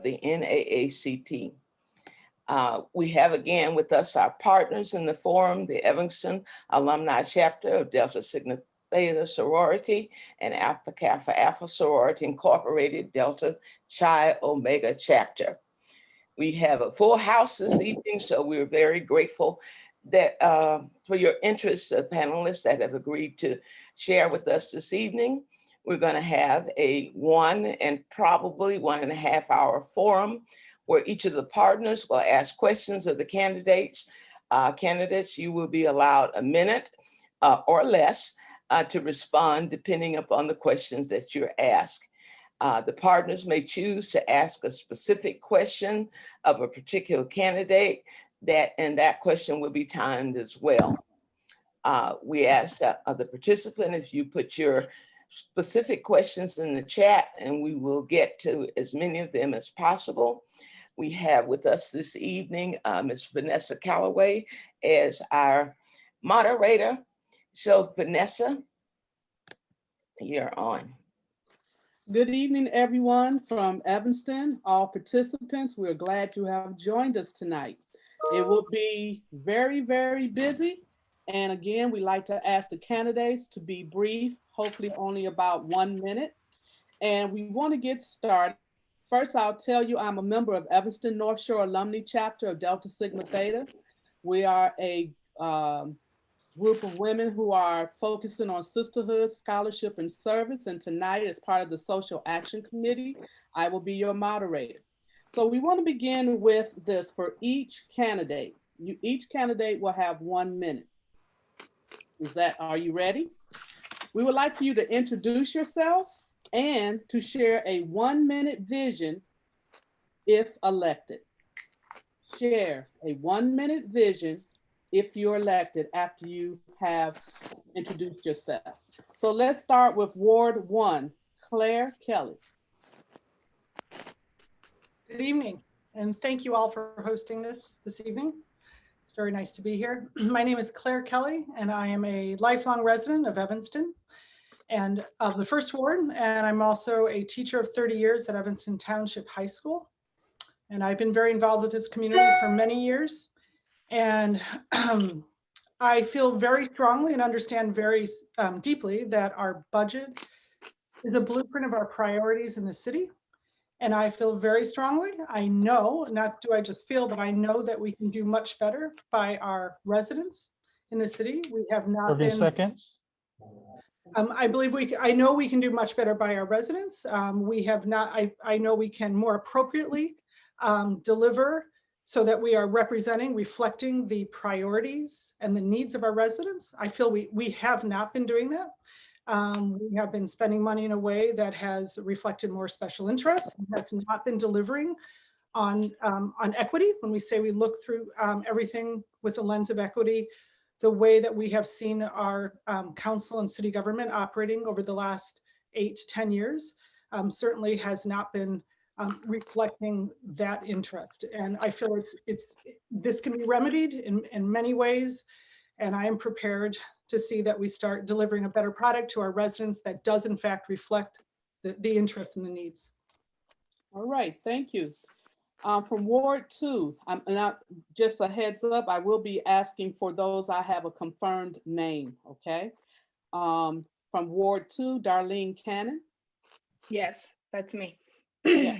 the NAACP. We have again with us our partners in the forum, the Evanston Alumni Chapter of Delta Sigma Theta Sorority and Alpha Kappa Alpha Sorority Incorporated Delta Chi Omega Chapter. We have a full house this evening, so we're very grateful that for your interest, the panelists that have agreed to share with us this evening. We're going to have a 1 and probably 1.5 hour forum where each of the partners will ask questions of the candidates. You will be allowed a minute or less to respond depending upon the questions that you're asked. The partners may choose to ask a specific question of a particular candidate, and that question will be timed as well. We ask the participant if you put your specific questions in the chat, and we will get to as many of them as possible. We have with us this evening Ms. Vanessa Calloway as our moderator. So Vanessa, you're on. Good evening, everyone from Evanston. All participants, we're glad you have joined us tonight. It will be very, very busy. And again, we like to ask the candidates to be brief, hopefully only about 1 minute. And we want to get started. First, I'll tell you I'm a member of Evanston North Shore Alumni Chapter of Delta Sigma Theta. We are a group of women who are focusing on sisterhood, scholarship, and service. And tonight, as part of the Social Action Committee, I will be your moderator. So we want to begin with this for each candidate. Each candidate will have 1 minute. Are you ready? We would like for you to introduce yourself and to share a 1 minute vision if elected. Share a 1 minute vision if you're elected after you have introduced yourself. So let's start with Ward 1, Claire Kelly. Good evening, and thank you all for hosting this evening. It's very nice to be here. My name is Claire Kelly, and I am a lifelong resident of Evanston and of the First Ward, and I'm also a teacher of 30 years at Evanston Township High School. And I've been very involved with this community for many years. And I feel very strongly and understand very deeply that our budget is a blueprint of our priorities in the city. And I feel very strongly, I know, not do I just feel, but I know that we can do much better by our residents in the city. We have not 30 seconds. I know we can do much better by our residents. We have not, I know we can more appropriately deliver so that we are reflecting the priorities and the needs of our residents. I feel we have not been doing that. We have been spending money in a way that has reflected more special interests, and has not been delivering on equity. When we say we look through everything with the lens of equity, the way that we have seen our council and city government operating over the last 8 to 10 years certainly has not been reflecting that interest. And I feel this can be remedied in many ways. And I am prepared to see that we start delivering a better product to our residents that does in fact reflect the interests and the needs. All right, thank you. From Ward 2, just a heads up, I will be asking for those I have a confirmed name, okay? From Ward 2, Darlene Cannon. Yes, that's me. Yeah.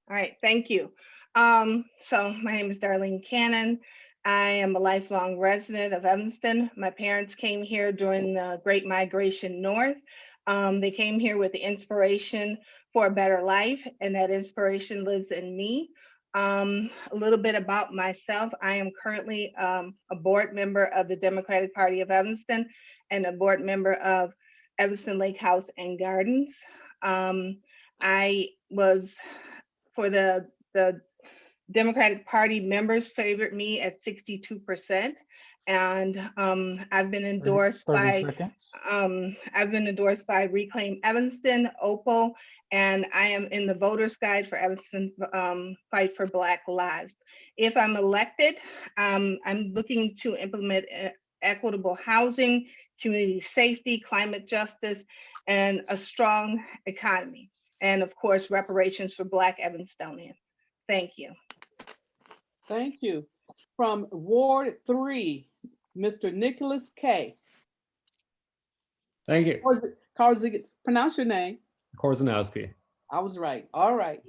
All right, thank you. So my name is Darlene Cannon. I am a lifelong resident of Evanston. My parents came here during the Great Migration North. They came here with the inspiration for a better life, and that inspiration lives in me. A little bit about myself. I am currently a board member of the Democratic Party of Evanston and a board member of Evanston Lake House and Gardens. I was, for the Democratic Party members favored me at 62%. And I've been endorsed by Reclaim Evanston, OPO, and I am in the voters guide for Evanston Fight for Black Lives. If I'm elected, I'm looking to implement equitable housing, community safety, climate justice, and a strong economy. and of course, reparations for Black Evanstonians. Thank you. Thank you. From Ward 3, Mr. Nicholas K. Thank you. Pronounce your name. Korzanowski. I was right. All right.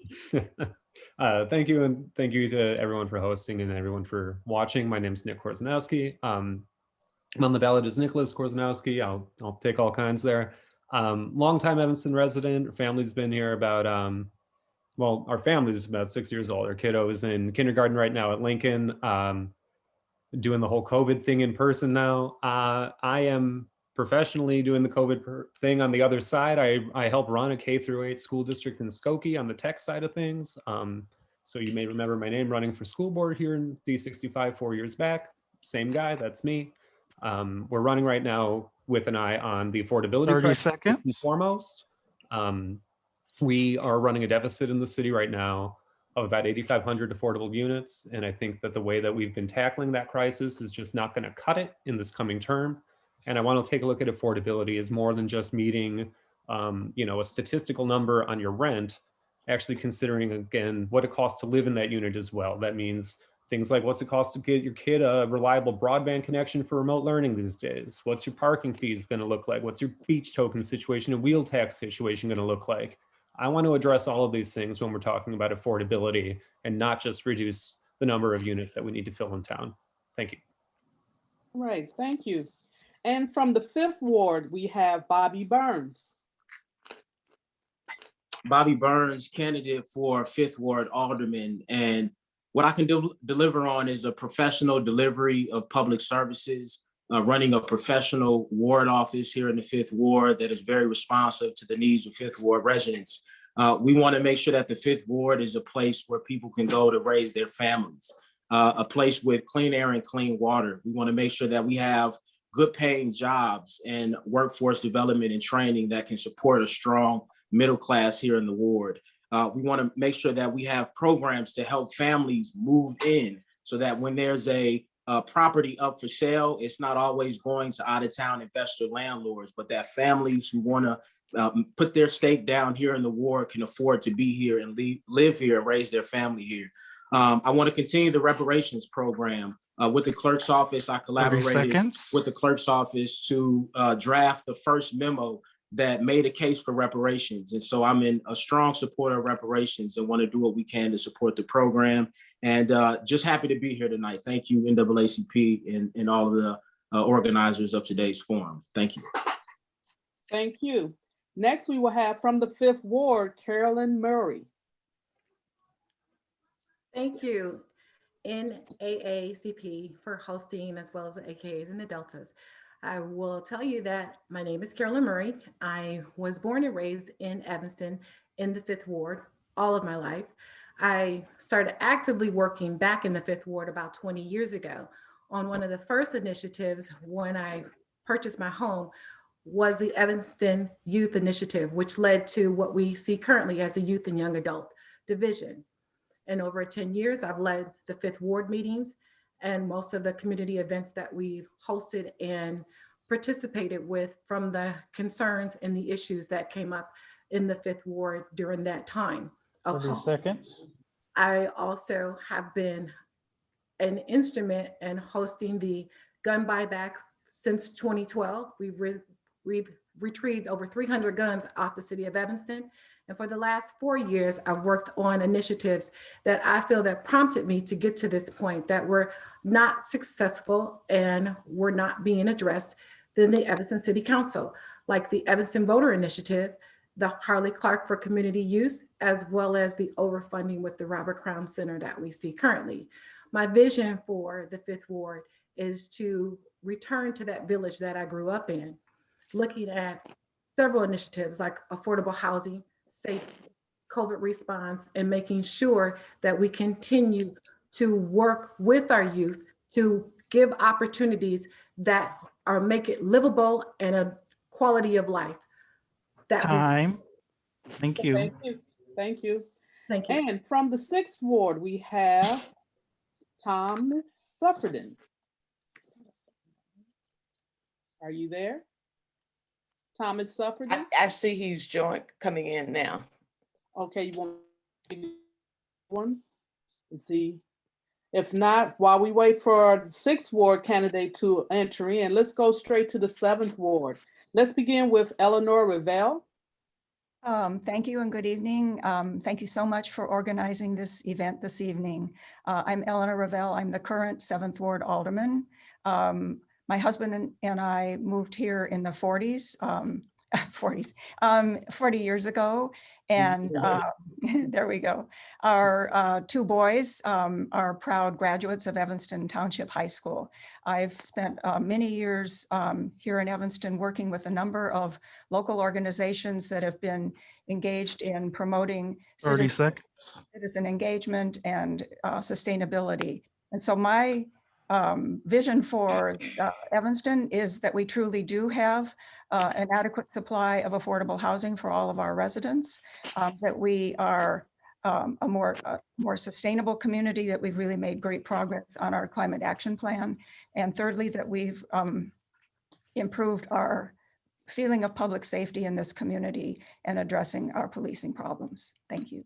Thank you, and thank you to everyone for hosting and everyone for watching. My name is Nick Korzanowski. I'm on the ballot as Nicholas Korzanowski. I'll take all kinds there. Longtime Evanston resident. Our family's been here about, well, our family's about 6 years old. Our kiddo is in kindergarten right now at Lincoln, doing the whole COVID thing in person now. I am professionally doing the COVID thing on the other side. I help run a K-8 school district in Skokie on the tech side of things. So you may remember my name running for school board here in D65 4 years back. Same guy, that's me. We're running right now with an eye on the affordability 30 crisis seconds. and foremost. We are running a deficit in the city right now of about 8,500 affordable units. And I think that the way that we've been tackling that crisis is just not going to cut it in this coming term. And I want to take a look at affordability as more than just meeting, a statistical number on your rent, actually considering, again, what it costs to live in that unit as well. That means things like what's it cost to get your kid a reliable broadband connection for remote learning these days? What's your parking fees going to look like? What's your beach token situation and wheel tax situation going to look like? I want to address all of these things when we're talking about affordability and not just reduce the number of units that we need to fill in town. Thank you. All right, thank you. And from the 5th Ward, we have Bobby Burns. Bobby Burns, candidate for 5th Ward Alderman. And what I can deliver on is a professional delivery of public services, running a professional ward office here in the 5th Ward that is very responsive to the needs of 5th Ward residents. We want to make sure that the 5th Ward is a place where people can go to raise their families, a place with clean air and clean water. We want to make sure that we have good paying jobs and workforce development and training that can support a strong middle class here in the ward. We want to make sure that we have programs to help families move in so that when there's a property up for sale, it's not always going to out-of-town investor landlords, but that families who want to put their stake down here in the ward can afford to be here and live here and raise their family here. I want to continue the reparations program. With the clerk's office, I collaborated with the clerk's office to draft the first memo that made a case for reparations. And so I'm in a strong supporter of reparations and want to do what we can to support the program. And just happy to be here tonight. Thank you, NAACP, and all of the organizers of today's forum. Thank you. Thank you. Next, we will have from the 5th Ward, Carolyn Murray. Thank you, NAACP, for hosting, as well as the AKAs and the Deltas. I will tell you that my name is Carolyn Murray. I was born and raised in Evanston in the 5th Ward all of my life. I started actively working back in the 5th Ward about 20 years ago. On one of the first initiatives when I purchased my home was the Evanston Youth Initiative, which led to what we see currently as a youth and young adult division. And over 10 years, I've led the 5th Ward meetings and most of the community events that we've hosted and participated with from the concerns and the issues that came up in the 5th Ward during that time. 30 seconds. I also have been an instrument in hosting the gun buyback since 2012. We've retrieved over 300 guns off the city of Evanston. And for the last 4 years, I've worked on initiatives that I feel that prompted me to get to this point that were not successful and were not being addressed in the Evanston City Council, like the Evanston Voter Initiative, the Harley Clark for community use, as well as the overfunding with the Robert Crown Center that we see currently. My vision for the 5th Ward is to return to that village that I grew up in, looking at several initiatives like affordable housing, safe COVID response, and making sure that we continue to work with our youth to give opportunities that are make it livable and a quality of life. Time. Thank you. Thank you. Thank you. Thank you. And from the 6th Ward, we have Thomas Suffredin. Are you there? Thomas Suffredin? I see he's coming in now. Okay, you want one? Let's see. If not, while we wait for our 6th ward candidate to enter in, let's go straight to the 7th ward. Let's begin with Eleanor Revell. Thank you and good evening. Thank you so much for organizing this event this evening. I'm Eleanor Revell. I'm the current 7th Ward Alderman. My husband and I moved here in the 40s, 40 years ago. And there we go. Our 2 boys are proud graduates of Evanston Township High School. I've spent many years here in Evanston working with a number of local organizations that have been engaged in promoting 30 seconds. citizen engagement and sustainability. And so my vision for Evanston is that we truly do have an adequate supply of affordable housing for all of our residents, that we are a more sustainable community, that we've really made great progress on our climate action plan. And thirdly, that we've improved our feeling of public safety in this community and addressing our policing problems. Thank you.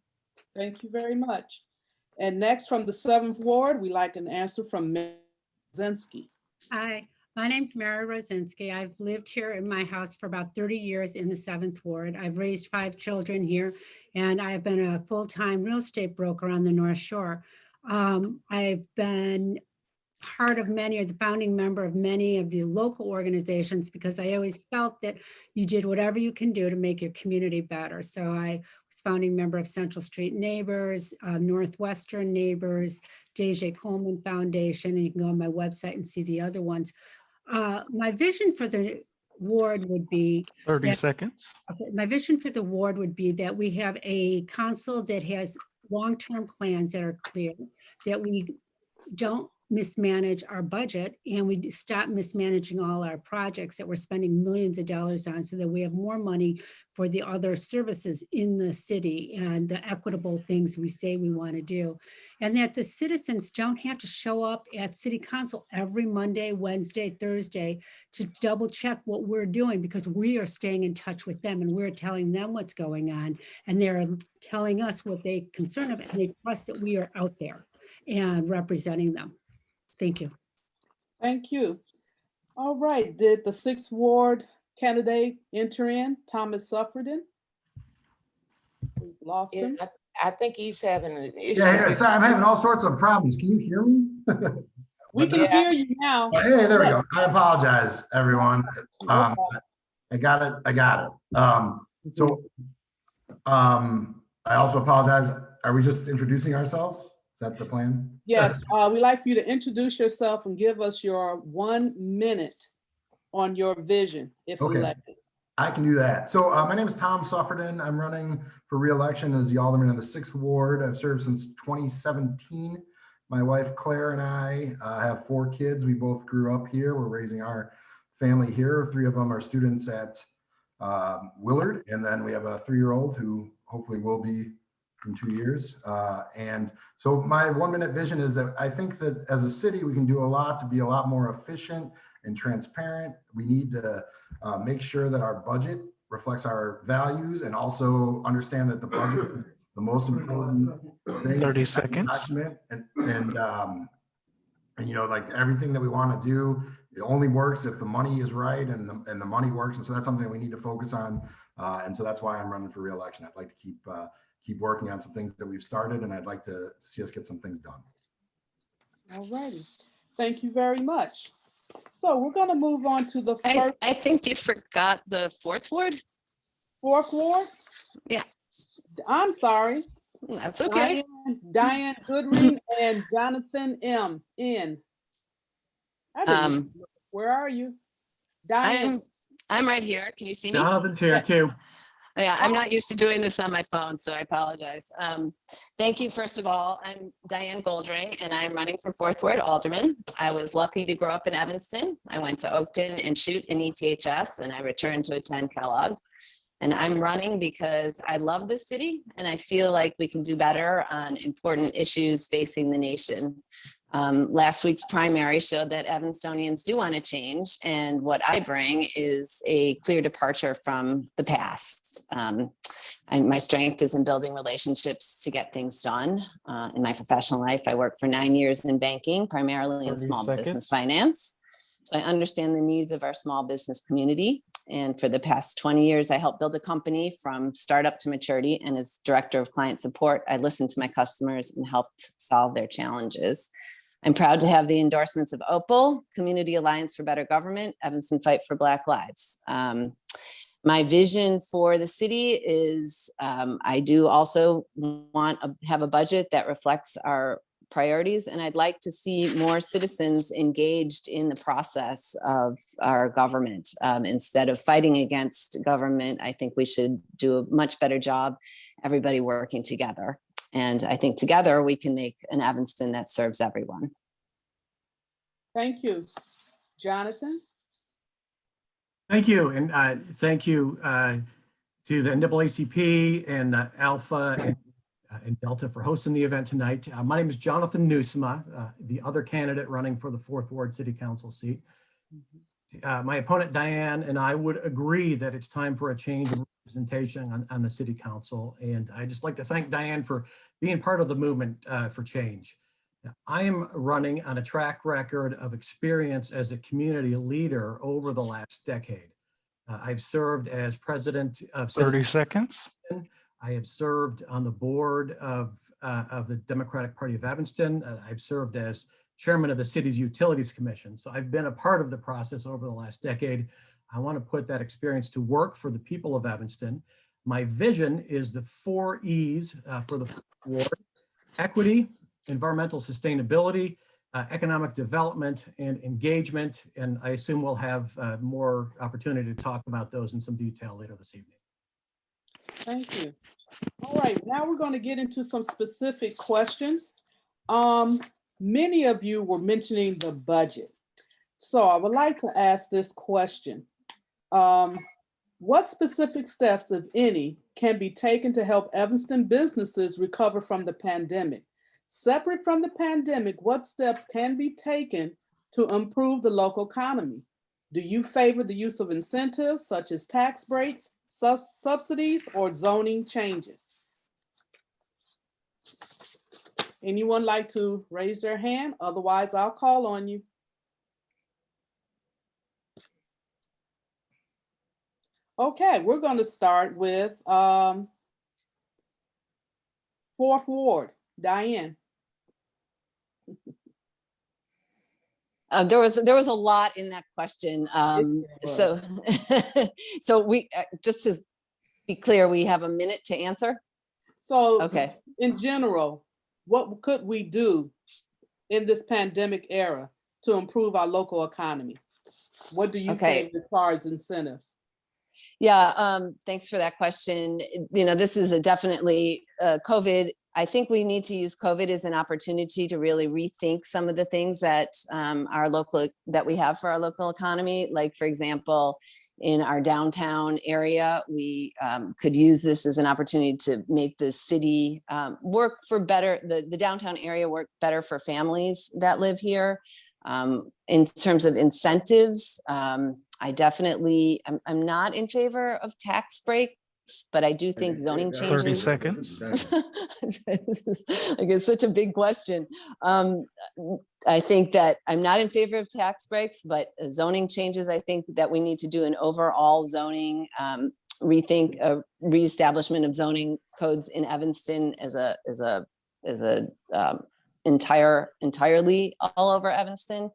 Thank you very much. And next from the 7th Ward, we like an answer from Ms. Rozinski. Hi, my name's Mary Rozinski. I've lived here in my house for about 30 years in the 7th Ward. I've raised 5 children here, and I've been a full-time real estate broker on the North Shore. I've been part of the founding member of many of the local organizations, because I always felt that you did whatever you can do to make your community better. So I was founding member of Central Street Neighbors, Northwestern Neighbors, J.J. Coleman Foundation, and you can go on my website and see the other ones. My vision for the ward would be 30 seconds. My vision for the ward would be that we have a council that has long-term plans that are clear, that we don't mismanage our budget, and we stop mismanaging all our projects that we're spending millions of dollars on, so that we have more money for the other services in the city and the equitable things we say we want to do. And that the citizens don't have to show up at city council every Monday, Wednesday, Thursday to double check what we're doing, because we are staying in touch with them and we're telling them what's going on, and they're telling us what they concern about, and they trust that we are out there and representing them. Thank you. Thank you. All right, did the 6th Ward candidate enter in, Thomas Suffredin? We've lost him. Yeah, I think he's having an issue. Yeah, sorry, I'm having all sorts of problems. Can you hear me? We can hear you now. Hey, there we go. I apologize, everyone. I got it. I also apologize. Are we just introducing ourselves? Is that the plan? Yes, we'd like for you to introduce yourself and give us your 1 minute on your vision, if elected. I can do that. So my name is Tom Suffredin. I'm running for re-election as the alderman in the 6th Ward. I've served since 2017. My wife Claire and I have 4 kids. We both grew up here. We're raising our family here. 3 of them are students at Willard, and then we have a 3-year-old who hopefully will be in 2 years. And so my 1 minute vision is that I think that as a city, we can do a lot to be a lot more efficient and transparent. We need to make sure that our budget reflects our values, and also understand that the budget is the most important thing. 30 seconds. Document. And you know, like everything that we want to do, it only works if the money is right and the money works. And so that's something we need to focus on. And so that's why I'm running for re-election. I'd like to keep working on some things that we've started, and I'd like to see us get some things done. All righty. Thank you very much. So we're going to move on to the first. I think you forgot the 4th Ward. 4th Ward? Yeah. I'm sorry. That's okay. Diane Goodwin and Jonathan M. N. Where are you? Diane. I'm right here. Can you see me? Jonathan's here too. Yeah, I'm not used to doing this on my phone, so I apologize. Thank you, first of all. I'm Diane Goldring, and I'm running for 4th Ward Alderman. I was lucky to grow up in Evanston. I went to Oakton and shoot in ETHS, and I returned to attend Kellogg. And I'm running because I love the city, and I feel like we can do better on important issues facing the nation. Last week's primary showed that Evanstonians do want to change, and what I bring is a clear departure from the past. And my strength is in building relationships to get things done. In my professional life, I worked for 9 years in banking, primarily in 30 small business seconds. finance. So I understand the needs of our small business community. And for the past 20 years, I helped build a company from startup to maturity. And as director of client support, I listened to my customers and helped solve their challenges. I'm proud to have the endorsements of OPAL, Community Alliance for Better Government, Evanston Fight for Black Lives. My vision for the city is I do also have a budget that reflects our priorities, and I'd like to see more citizens engaged in the process of our government. Instead of fighting against government, I think we should do a much better job, everybody working together. And I think together we can make an Evanston that serves everyone. Thank you. Jonathan? Thank you. And thank you to the NAACP and Alpha and Delta for hosting the event tonight. My name is Jonathan Newsma, the other candidate running for the 4th Ward City Council seat. My opponent Diane and I would agree that it's time for a change in representation on the City Council. And I just like to thank Diane for being part of the movement for change. Now, I am running on a track record of experience as a community leader over the last decade. I've served as president of 30 seconds. I have served on the board of the Democratic Party of Evanston. I've served as chairman of the city's Utilities Commission. So I've been a part of the process over the last decade. I want to put that experience to work for the people of Evanston. My vision is the 4 E's for the ward: equity, environmental sustainability, economic development, and engagement. And I assume we'll have more opportunity to talk about those in some detail later this evening. Thank you. All right, now we're going to get into some specific questions. Many of you were mentioning the budget. So I would like to ask this question. What specific steps, if any, can be taken to help Evanston businesses recover from the pandemic? Separate from the pandemic, what steps can be taken to improve the local economy? Do you favor the use of incentives such as tax breaks, subsidies, or zoning changes? Anyone like to raise their hand? Otherwise, I'll call on you. Okay, we're going to start with 4th Ward, Diane. There was a lot in that question. So we just to be clear, we have a minute to answer. So okay. In general, what could we do in this pandemic era to improve our local economy? What do you think as far as incentives? Yeah, thanks for that question. You know, this is definitely COVID. I think we need to use COVID as an opportunity to really rethink some of the things that we have for our local economy. Like, for example, in our downtown area, we could use this as an opportunity to make the city work for better, the downtown area work better for families that live here. In terms of incentives, I definitely, I'm not in favor of tax breaks, but I do think zoning changes. 30 seconds. Like, it's such a big question. I think that I'm not in favor of tax breaks, but zoning changes, I think that we need to do an overall zoning rethink, reestablishment of zoning codes in Evanston as a entirely all over Evanston.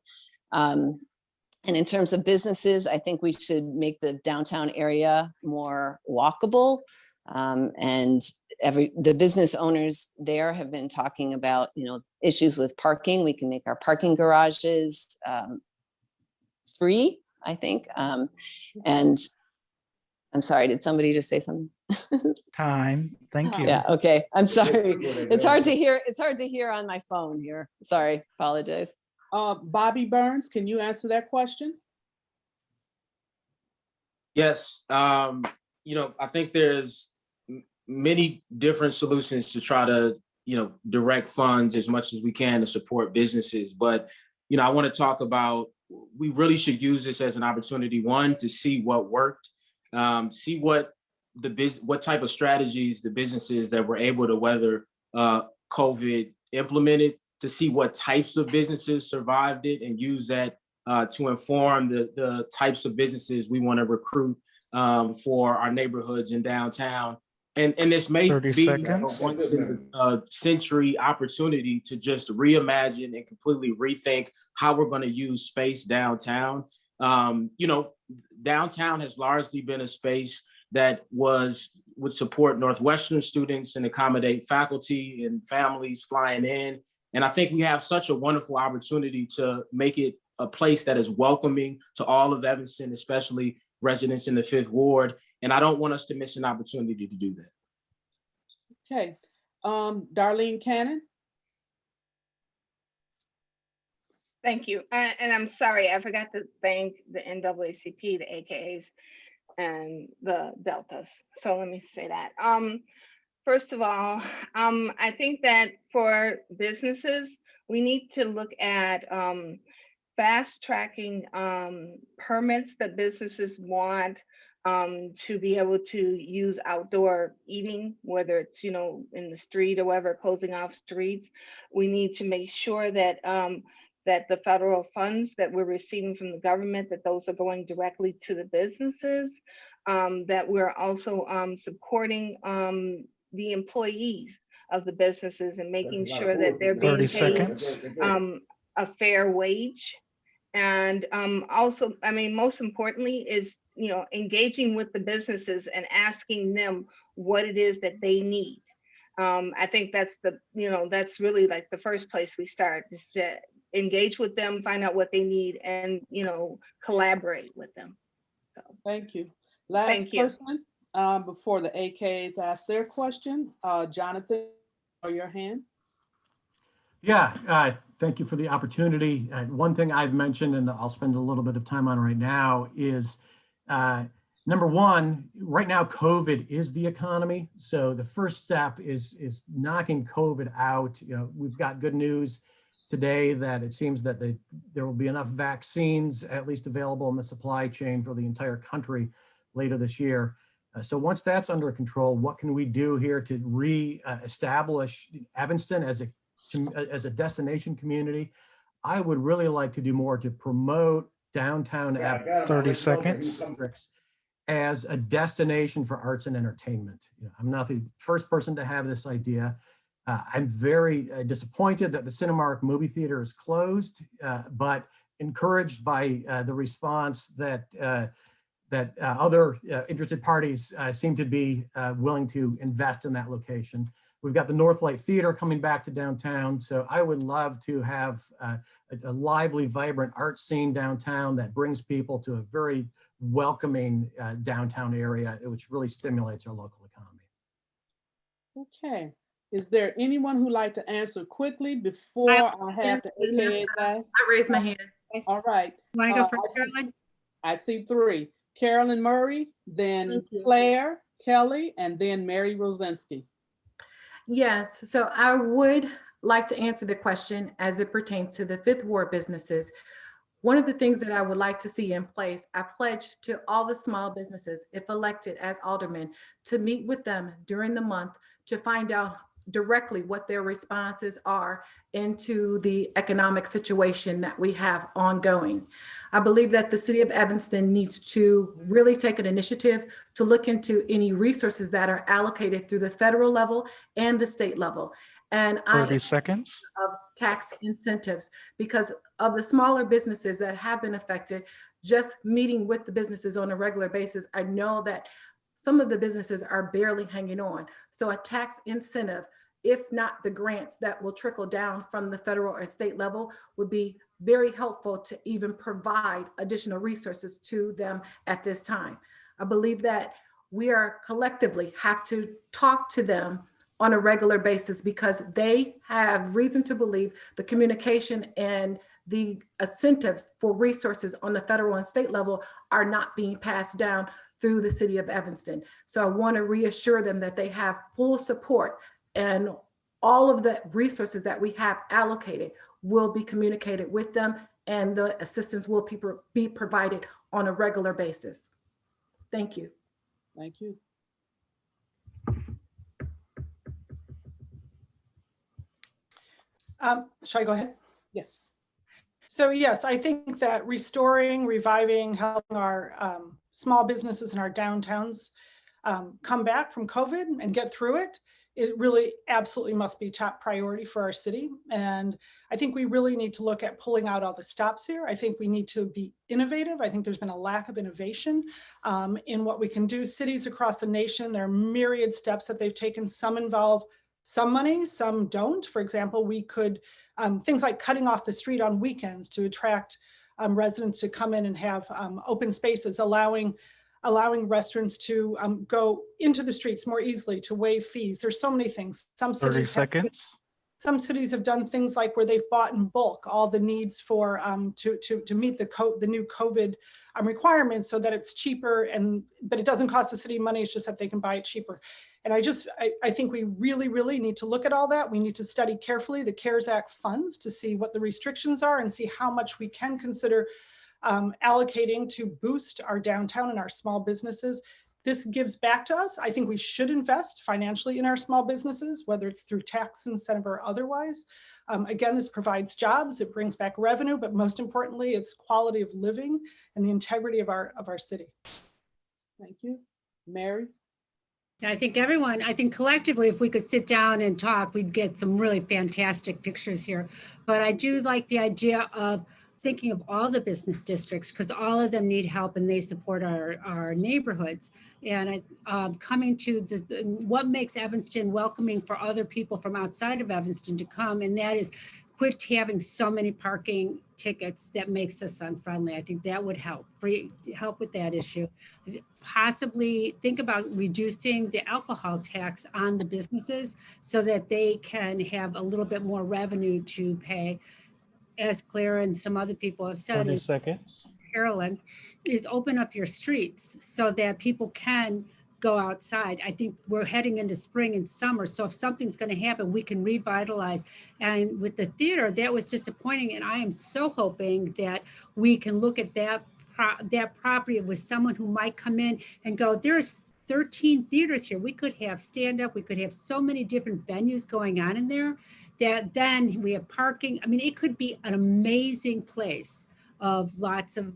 And in terms of businesses, I think we should make the downtown area more walkable. And the business owners there have been talking about, issues with parking. We can make our parking garages free, I think. And I'm sorry, did somebody just say something? Time. Thank you. Yeah, okay. I'm sorry. It's hard to hear. It's hard to hear on my phone here. Sorry, apologize. Bobby Burns, can you answer that question? Yes. I think there's many different solutions to try to direct funds as much as we can to support businesses. But, I want to talk about, we really should use this as an opportunity, one, to see what worked, see what type of strategies the businesses that were able to weather COVID implemented, to see what types of businesses survived it, and use that to inform the types of businesses we want to recruit for our neighborhoods in downtown. And this may 30 be a seconds. once in a century opportunity to just reimagine and completely rethink how we're going to use space downtown. Downtown has largely been a space that would support Northwestern students and accommodate faculty and families flying in. And I think we have such a wonderful opportunity to make it a place that is welcoming to all of Evanston, especially residents in the 5th Ward. And I don't want us to miss an opportunity to do that. Okay, Darlene Cannon. Thank you. And I'm sorry, I forgot to thank the NAACP, the AKAs, and the Deltas. So let me say that. First of all, I think that for businesses, we need to look at fast tracking permits that businesses want to be able to use outdoor eating, whether it's, in the street or whatever, closing off streets. We need to make sure that that the federal funds that we're receiving from the government, that those are going directly to the businesses, that we're also supporting the employees of the businesses and making sure that they're being 30 paid seconds. a fair wage. And also, most importantly is, engaging with the businesses and asking them what it is that they need. I think that's that's really like the first place we start, is to engage with them, find out what they need, and, collaborate with them. So, Thank you. Last person before the AKs ask their question. Jonathan, or your hand. Yeah, thank you for the opportunity. One thing I've mentioned, and I'll spend a little bit of time on right now, is number one, right now, COVID is the economy. So the first step is knocking COVID out. We've got good news today that it seems that there will be enough vaccines at least available in the supply chain for the entire country later this year. So once that's under control, what can we do here to re-establish Evanston as a destination community? I would really like to do more to promote downtown 30 seconds. districts as a destination for arts and entertainment. I'm not the first person to have this idea. I'm very disappointed that the Cinemark movie theater is closed, but encouraged by the response that other interested parties seem to be willing to invest in that location. We've got the Northlight Theater coming back to downtown. So I would love to have a lively, vibrant art scene downtown that brings people to a very welcoming downtown area, which really stimulates our local economy. Okay. Is there anyone who'd like to answer quickly before I have the AKA guy? I raised my hand. All right. Want to go first, Carolyn? I see three. Carolyn Murray, then Claire Kelly, and then Mary Rozinski. Yes, so I would like to answer the question as it pertains to the 5th Ward businesses. One of the things that I would like to see in place, I pledge to all the small businesses, if elected as aldermen, to meet with them during the month to find out directly what their responses are into the economic situation that we have ongoing. I believe that the city of Evanston needs to really take an initiative to look into any resources that are allocated through the federal level and the state level. And 30 seconds. Of tax incentives, because of the smaller businesses that have been affected, just meeting with the businesses on a regular basis, I know that some of the businesses are barely hanging on. So a tax incentive, if not the grants that will trickle down from the federal or state level, would be very helpful to even provide additional resources to them at this time. I believe that we are collectively have to talk to them on a regular basis, because they have reason to believe the communication and the incentives for resources on the federal and state level are not being passed down through the city of Evanston. So I want to reassure them that they have full support and all of the resources that we have allocated will be communicated with them, and the assistance will be provided on a regular basis. Thank you. Thank you. Shall I go ahead? Yes. So yes, I think that restoring, reviving, helping our small businesses in our downtowns come back from COVID and get through it, it really absolutely must be top priority for our city. And I think we really need to look at pulling out all the stops here. I think we need to be innovative. I think there's been a lack of innovation in what we can do. Cities across the nation, there are myriad steps that they've taken. Some involve some money, some don't. For example, we could, things like cutting off the street on weekends to attract residents to come in and have open spaces, allowing restaurants to go into the streets more easily, to waive fees. There's so many things. 30 seconds. Some cities have done things like where they've bought in bulk all the needs for to meet the new COVID requirements, so that it's cheaper, but it doesn't cost the city money. It's just that they can buy it cheaper. And I think we really need to look at all that. We need to study carefully the CARES Act funds to see what the restrictions are and see how much we can consider allocating to boost our downtown and our small businesses. This gives back to us. I think we should invest financially in our small businesses, whether it's through tax incentive or otherwise. Again, this provides jobs, it brings back revenue, but most importantly, it's quality of living and the integrity of our city. Thank you. Mary? I think collectively, if we could sit down and talk, we'd get some really fantastic pictures here. But I do like the idea of thinking of all the business districts, because all of them need help and they support our neighborhoods. And coming to what makes Evanston welcoming for other people from outside of Evanston to come, and that is quit having so many parking tickets that makes us unfriendly. I think that would help with that issue. Possibly think about reducing the alcohol tax on the businesses so that they can have a little bit more revenue to pay. As Claire and some other people have said, 30 seconds. Carolyn, is open up your streets so that people can go outside. I think we're heading into spring and summer, so if something's going to happen, we can revitalize. And with the theater, that was disappointing, and I am so hoping that we can look at that property with someone who might come in and go, there's 13 theaters here. We could have stand-up, we could have so many different venues going on in there, that then we have parking. I mean, it could be an amazing place of lots of,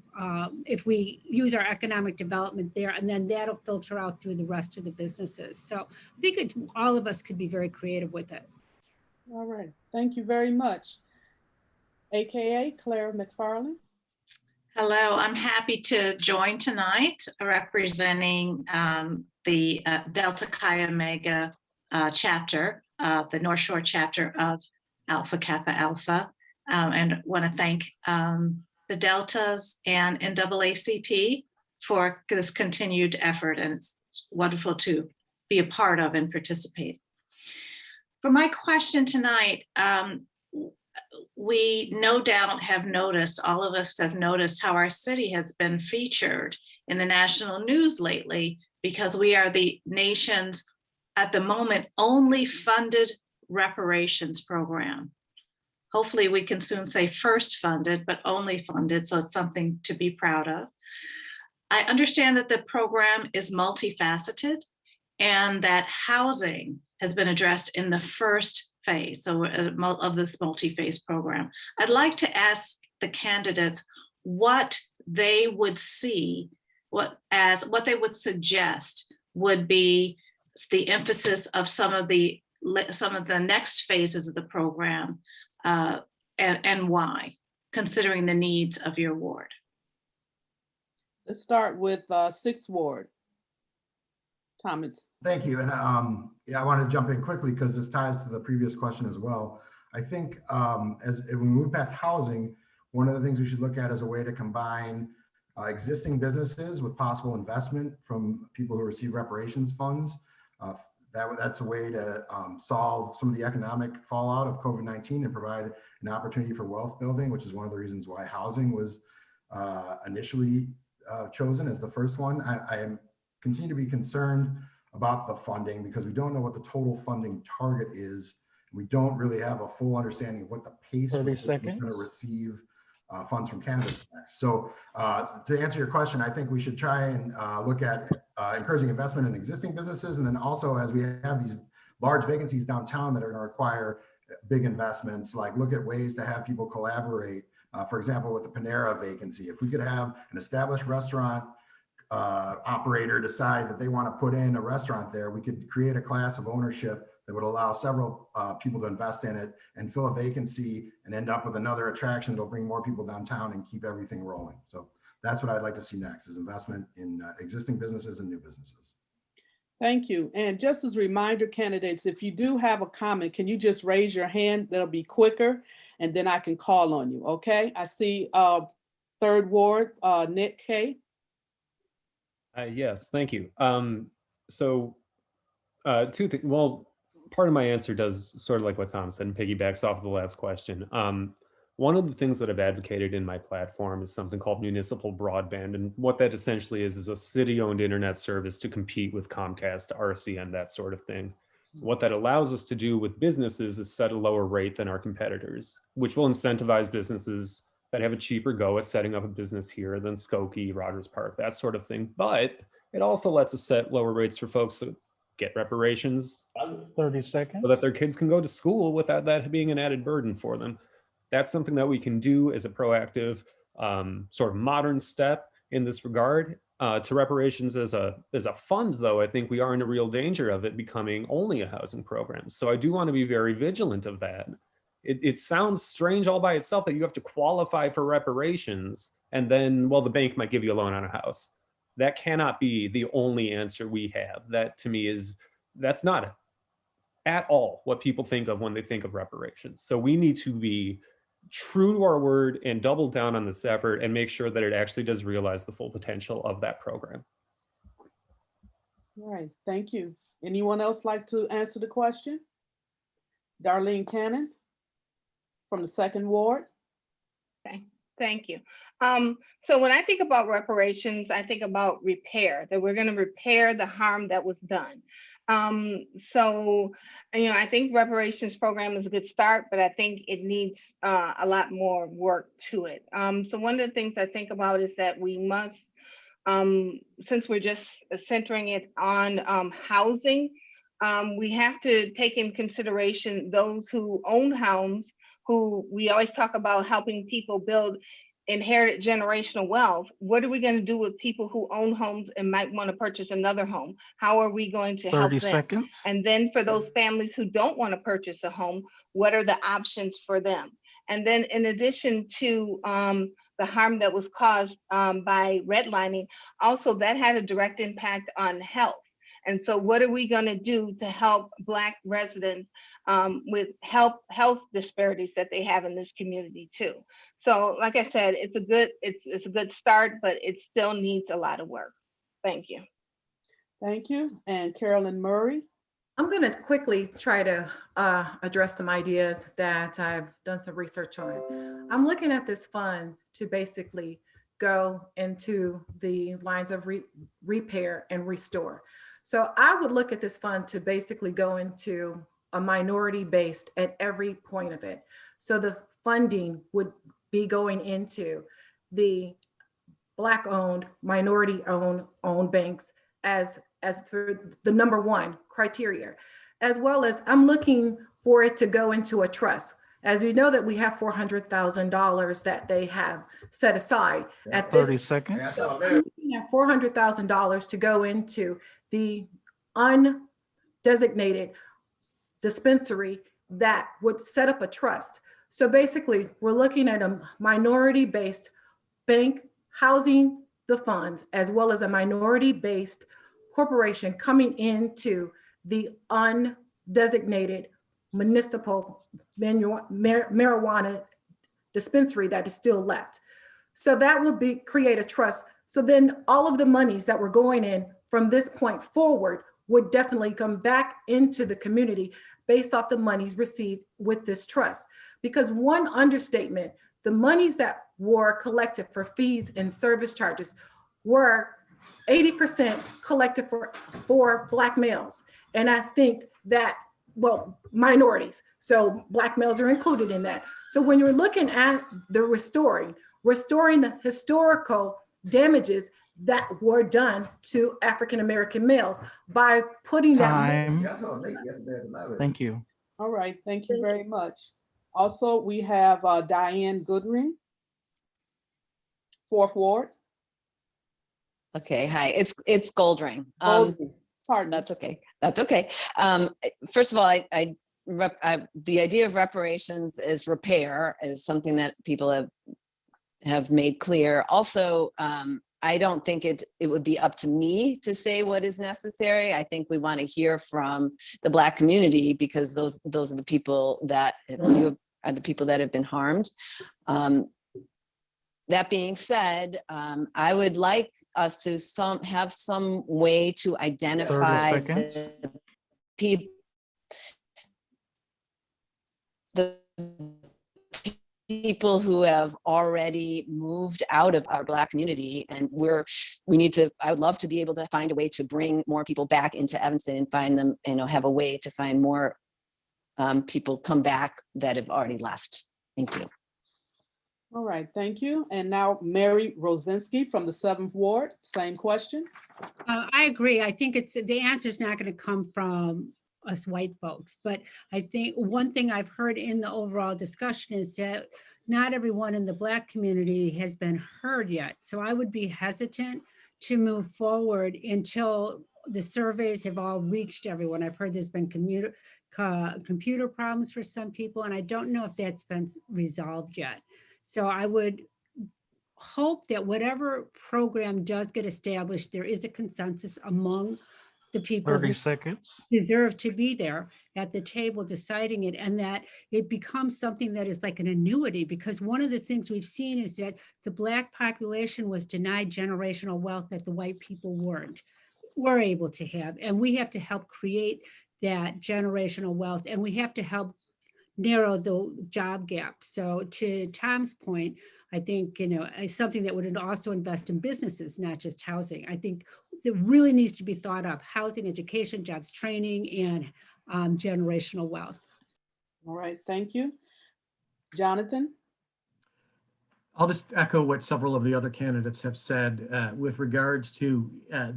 if we use our economic development there, and then that'll filter out through the rest of the businesses. So I think all of us could be very creative with it. All right, thank you very much. AKA Claire McFarland. Hello, I'm happy to join tonight representing the Delta Chi Omega chapter, the North Shore chapter of Alpha Kappa Alpha, and want to thank the Deltas and NAACP for this continued effort, and it's wonderful to be a part of and participate. For my question tonight, we no doubt have noticed, all of us have noticed how our city has been featured in the national news lately because we are the nation's, at the moment, only funded reparations program. Hopefully we can soon say first funded, but only funded, so it's something to be proud of. I understand that the program is multifaceted and that housing has been addressed in the first phase of this multi-phase program. I'd like to ask the candidates what they would see, what they would suggest would be the emphasis of some of the next phases of the program, and why, considering the needs of your ward. Let's start with 6th Ward. Thomas. Thank you. And yeah, I want to jump in quickly because this ties to the previous question as well. I think as we move past housing, one of the things we should look at is a way to combine existing businesses with possible investment from people who receive reparations funds. That's a way to solve some of the economic fallout of COVID-19 and provide an opportunity for wealth building, which is one of the reasons why housing was initially chosen as the first one. I continue to be concerned about the funding because we don't know what the total funding target is We don't really have a full understanding of what the pace 30 with which we're going to seconds. receive funds from cannabis tax. So to answer your question, I think we should try and look at encouraging investment in existing businesses. And then also, as we have these large vacancies downtown that are going to require big investments, like look at ways to have people collaborate. For example, with the Panera vacancy, if we could have an established restaurant operator decide that they want to put in a restaurant there, we could create a class of ownership that would allow several people to invest in it and fill a vacancy and end up with another attraction that'll bring more people downtown and keep everything rolling. So that's what I'd like to see next, is investment in existing businesses and new businesses. Thank you. And just as a reminder, candidates, if you do have a comment, can you just raise your hand? That'll be quicker, and then I can call on you, okay? I see 3rd Ward, Nick K. Yes, thank you. So 2 things. Well, part of my answer does sort of like what Tom said and piggybacks off of the last question. One of the things that I've advocated in my platform is something called municipal broadband. And what that essentially is a city-owned internet service to compete with Comcast, RCN, that sort of thing. What that allows us to do with businesses is set a lower rate than our competitors, which will incentivize businesses that have a cheaper go at setting up a business here than Skokie, Rogers Park, that sort of thing. But it also lets us set lower rates for folks that get reparations 30 seconds. so that their kids can go to school without that being an added burden for them. That's something that we can do as a proactive sort of modern step in this regard. To reparations as a fund, though, I think we are in a real danger of it becoming only a housing program. So I do want to be very vigilant of that. It sounds strange all by itself that you have to qualify for reparations and then, well, the bank might give you a loan on a house. That cannot be the only answer we have. That to me that's not at all what people think of when they think of reparations. So we need to be true to our word and double down on this effort and make sure that it actually does realize the full potential of that program. All right, thank you. Anyone else like to answer the question? Darlene Cannon from the 2nd Ward. Okay, thank you. So when I think about reparations, I think about repair, that we're going to repair the harm that was done. So, I think reparations program is a good start, but I think it needs a lot more work to it. So one of the things I think about is that we must, since we're just centering it on housing, we have to take in consideration those who own homes, who we always talk about helping people build inherited generational wealth. What are we going to do with people who own homes and might want to purchase another home? How are we going to help them? 30 seconds. And then for those families who don't want to purchase a home, what are the options for them? And then in addition to the harm that was caused by redlining, also that had a direct impact on health. And so what are we going to do to help Black residents with health disparities that they have in this community too? So like I said, it's a good start, but it still needs a lot of work. Thank you. Thank you. And Carolyn Murray. I'm going to quickly try to address some ideas that I've done some research on. I'm looking at this fund to basically go into the lines of repair and restore. So I would look at this fund to basically go into a minority based at every point of it. So the funding would be going into the Black owned, minority owned banks as for the #1 criteria, as well as I'm looking for it to go into a trust. As you know that we have $400,000 that they have set aside at 30 seconds. So I'm looking at $400,000 to go into the undesignated dispensary that would set up a trust. So basically, we're looking at a minority-based bank housing the funds, as well as a minority-based corporation coming into the undesignated municipal marijuana dispensary that is still left. So that will create a trust. So then all of the monies that were going in from this point forward would definitely come back into the community based off the monies received with this trust. Because one understatement, the monies that were collected for fees and service charges were 80% collected for Black males. And I think that well, minorities. So Black males are included in that. So when you're looking at the restoring the historical damages that were done to African-American males by putting that. Time. Thank you. All right, thank you very much. Also, we have Diane Goodwin, 4th Ward. Okay, hi, it's Goldring. Goldring. Pardon. That's okay. That's okay. First of all, the idea of reparations is repair is something that people have made clear. Also, I don't think it would be up to me to say what is necessary. I think we want to hear from the Black community because those are the people that have been harmed. That being said, I would like us to have some way to identify the people who have already moved out of our Black community, and I would love to be able to find a way to bring more people back into Evanston and find them, have a way to find more people come back that have already left. Thank you. All right, thank you. And now Mary Rozinski from the 7th Ward, same question. I agree. I think the answer is not going to come from us white folks, but I think one thing I've heard in the overall discussion is that not everyone in the Black community has been heard yet. So I would be hesitant to move forward until the surveys have all reached everyone. I've heard there's been computer problems for some people, and I don't know if that's been resolved yet. So I would hope that whatever program does get established, there is a consensus among the people 30 who seconds. deserve to be there at the table deciding it, and that it becomes something that is like an annuity, because one of the things we've seen is that the Black population was denied generational wealth that the white people were able to have. And we have to help create that generational wealth, and we have to help narrow the job gap. So to Tom's point, I think, it's something that would also invest in businesses, not just housing. I think it really needs to be thought of: housing, education, jobs, training, and generational wealth. All right, thank you. Jonathan? I'll just echo what several of the other candidates have said with regards to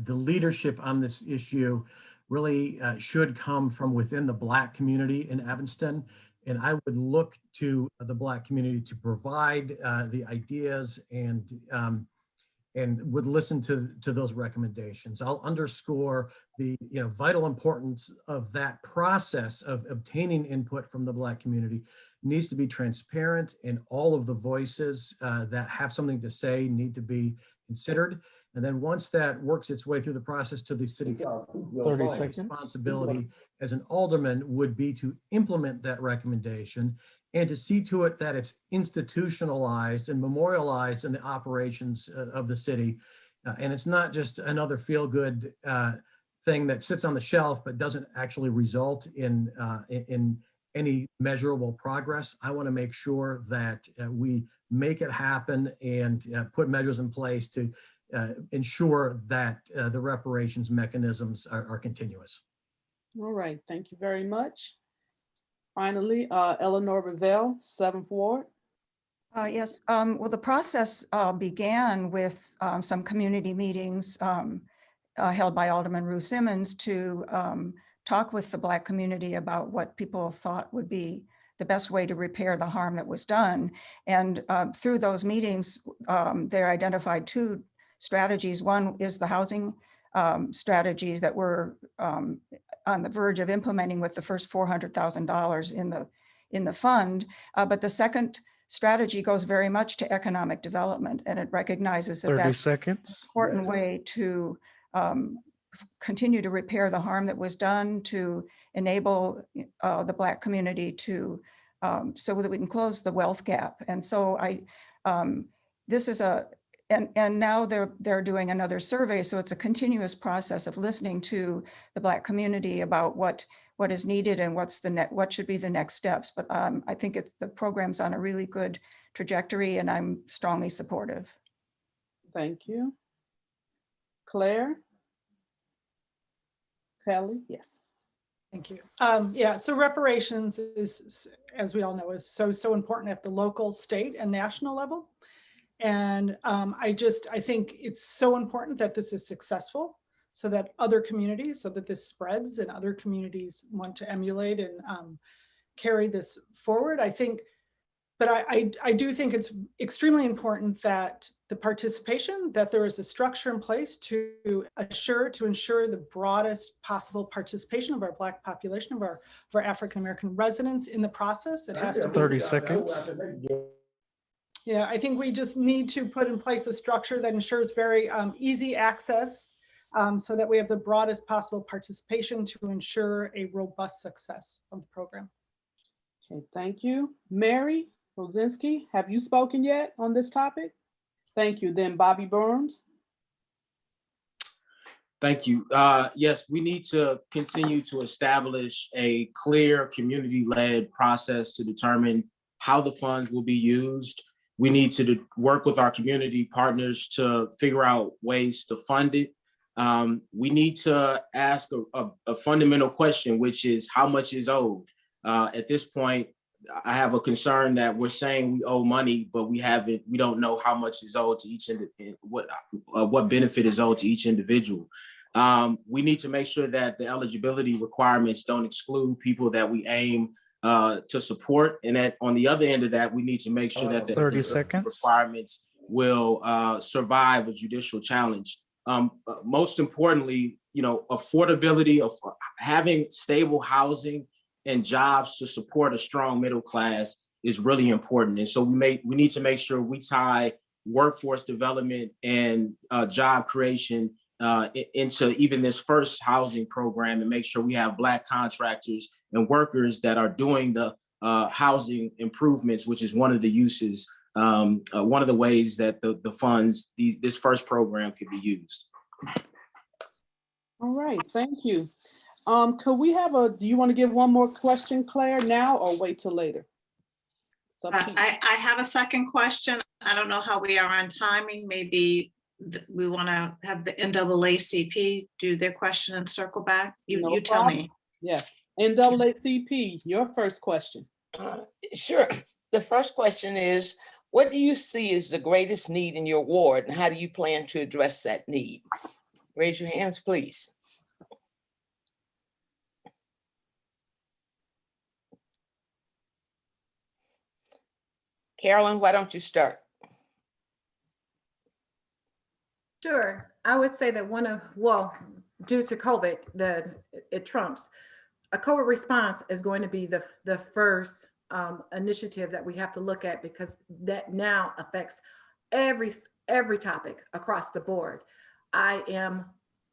the leadership on this issue really should come from within the Black community in Evanston. And I would look to the Black community to provide the ideas and would listen to those recommendations. I'll underscore the vital importance of that process of obtaining input from the Black community. It needs to be transparent, and all of the voices that have something to say need to be considered. And then once that works its way through the process to the city council, 30 my seconds. responsibility as an alderman would be to implement that recommendation and to see to it that it's institutionalized and memorialized in the operations of the city. And it's not just another feel-good thing that sits on the shelf but doesn't actually result in any measurable progress. I want to make sure that we make it happen and put measures in place to ensure that the reparations mechanisms are continuous. All right, thank you very much. Finally, Eleanor Revell, 7th Ward. Yes, well, the process began with some community meetings held by Alderman Ruth Simmons to talk with the Black community about what people thought would be the best way to repair the harm that was done. And through those meetings, they identified two strategies. One is the housing strategies that we're on the verge of implementing with the first $400,000 in the fund. But the second strategy goes very much to economic development, and it recognizes that 30 that's seconds. an important way to continue to repair the harm that was done, to enable the Black community to so that we can close the wealth gap. And so this is and now they're doing another survey, so it's a continuous process of listening to the Black community about what is needed and what should be the next steps. But I think the program's on a really good trajectory, and I'm strongly supportive. Thank you. Claire? Kelly? Yes. Thank you. Yeah, so reparations is, as we all know, is so important at the local, state, and national level. And I think it's so important that this is successful so that other communities, so that this spreads and other communities want to emulate and carry this forward. I think, but I do think it's extremely important that the participation, that there is a structure in place to ensure the broadest possible participation of our Black population, of our African-American residents in the process. It has to be 30 seconds. Yeah, I think we just need to put in place a structure that ensures very easy access so that we have the broadest possible participation to ensure a robust success of the program. Okay, thank you. Mary Rozinski, have you spoken yet on this topic? Thank you. Then Bobby Burns. Thank you. Yes, we need to continue to establish a clear community-led process to determine how the funds will be used. We need to work with our community partners to figure out ways to fund it. We need to ask a fundamental question, which is how much is owed? At this point, I have a concern that we're saying we owe money, but we don't know how much is owed to each what benefit is owed to each individual. We need to make sure that the eligibility requirements don't exclude people that we aim to support. And that on the other end of that, we need to make sure that the 30 seconds. requirements will survive a judicial challenge. Most importantly, affordability of having stable housing and jobs to support a strong middle class is really important. And so we need to make sure we tie workforce development and job creation into even this first housing program, and make sure we have Black contractors and workers that are doing the housing improvements, which is one of the uses, one of the ways that the funds, this first program could be used. All right, thank you. Could we have do you want to give one more question, Claire, now or wait till later? I have a second question. I don't know how we are on timing. Maybe we want to have the NAACP do their question and circle back. You tell me. Yes, NAACP, your first question. Sure. The first question is, what do you see as the greatest need in your ward, and how do you plan to address that need? Raise your hands, please. Carolyn, why don't you start? Sure. I would say that due to COVID, it trumps. A COVID response is going to be the first initiative that we have to look at, because that now affects every topic across the board. I am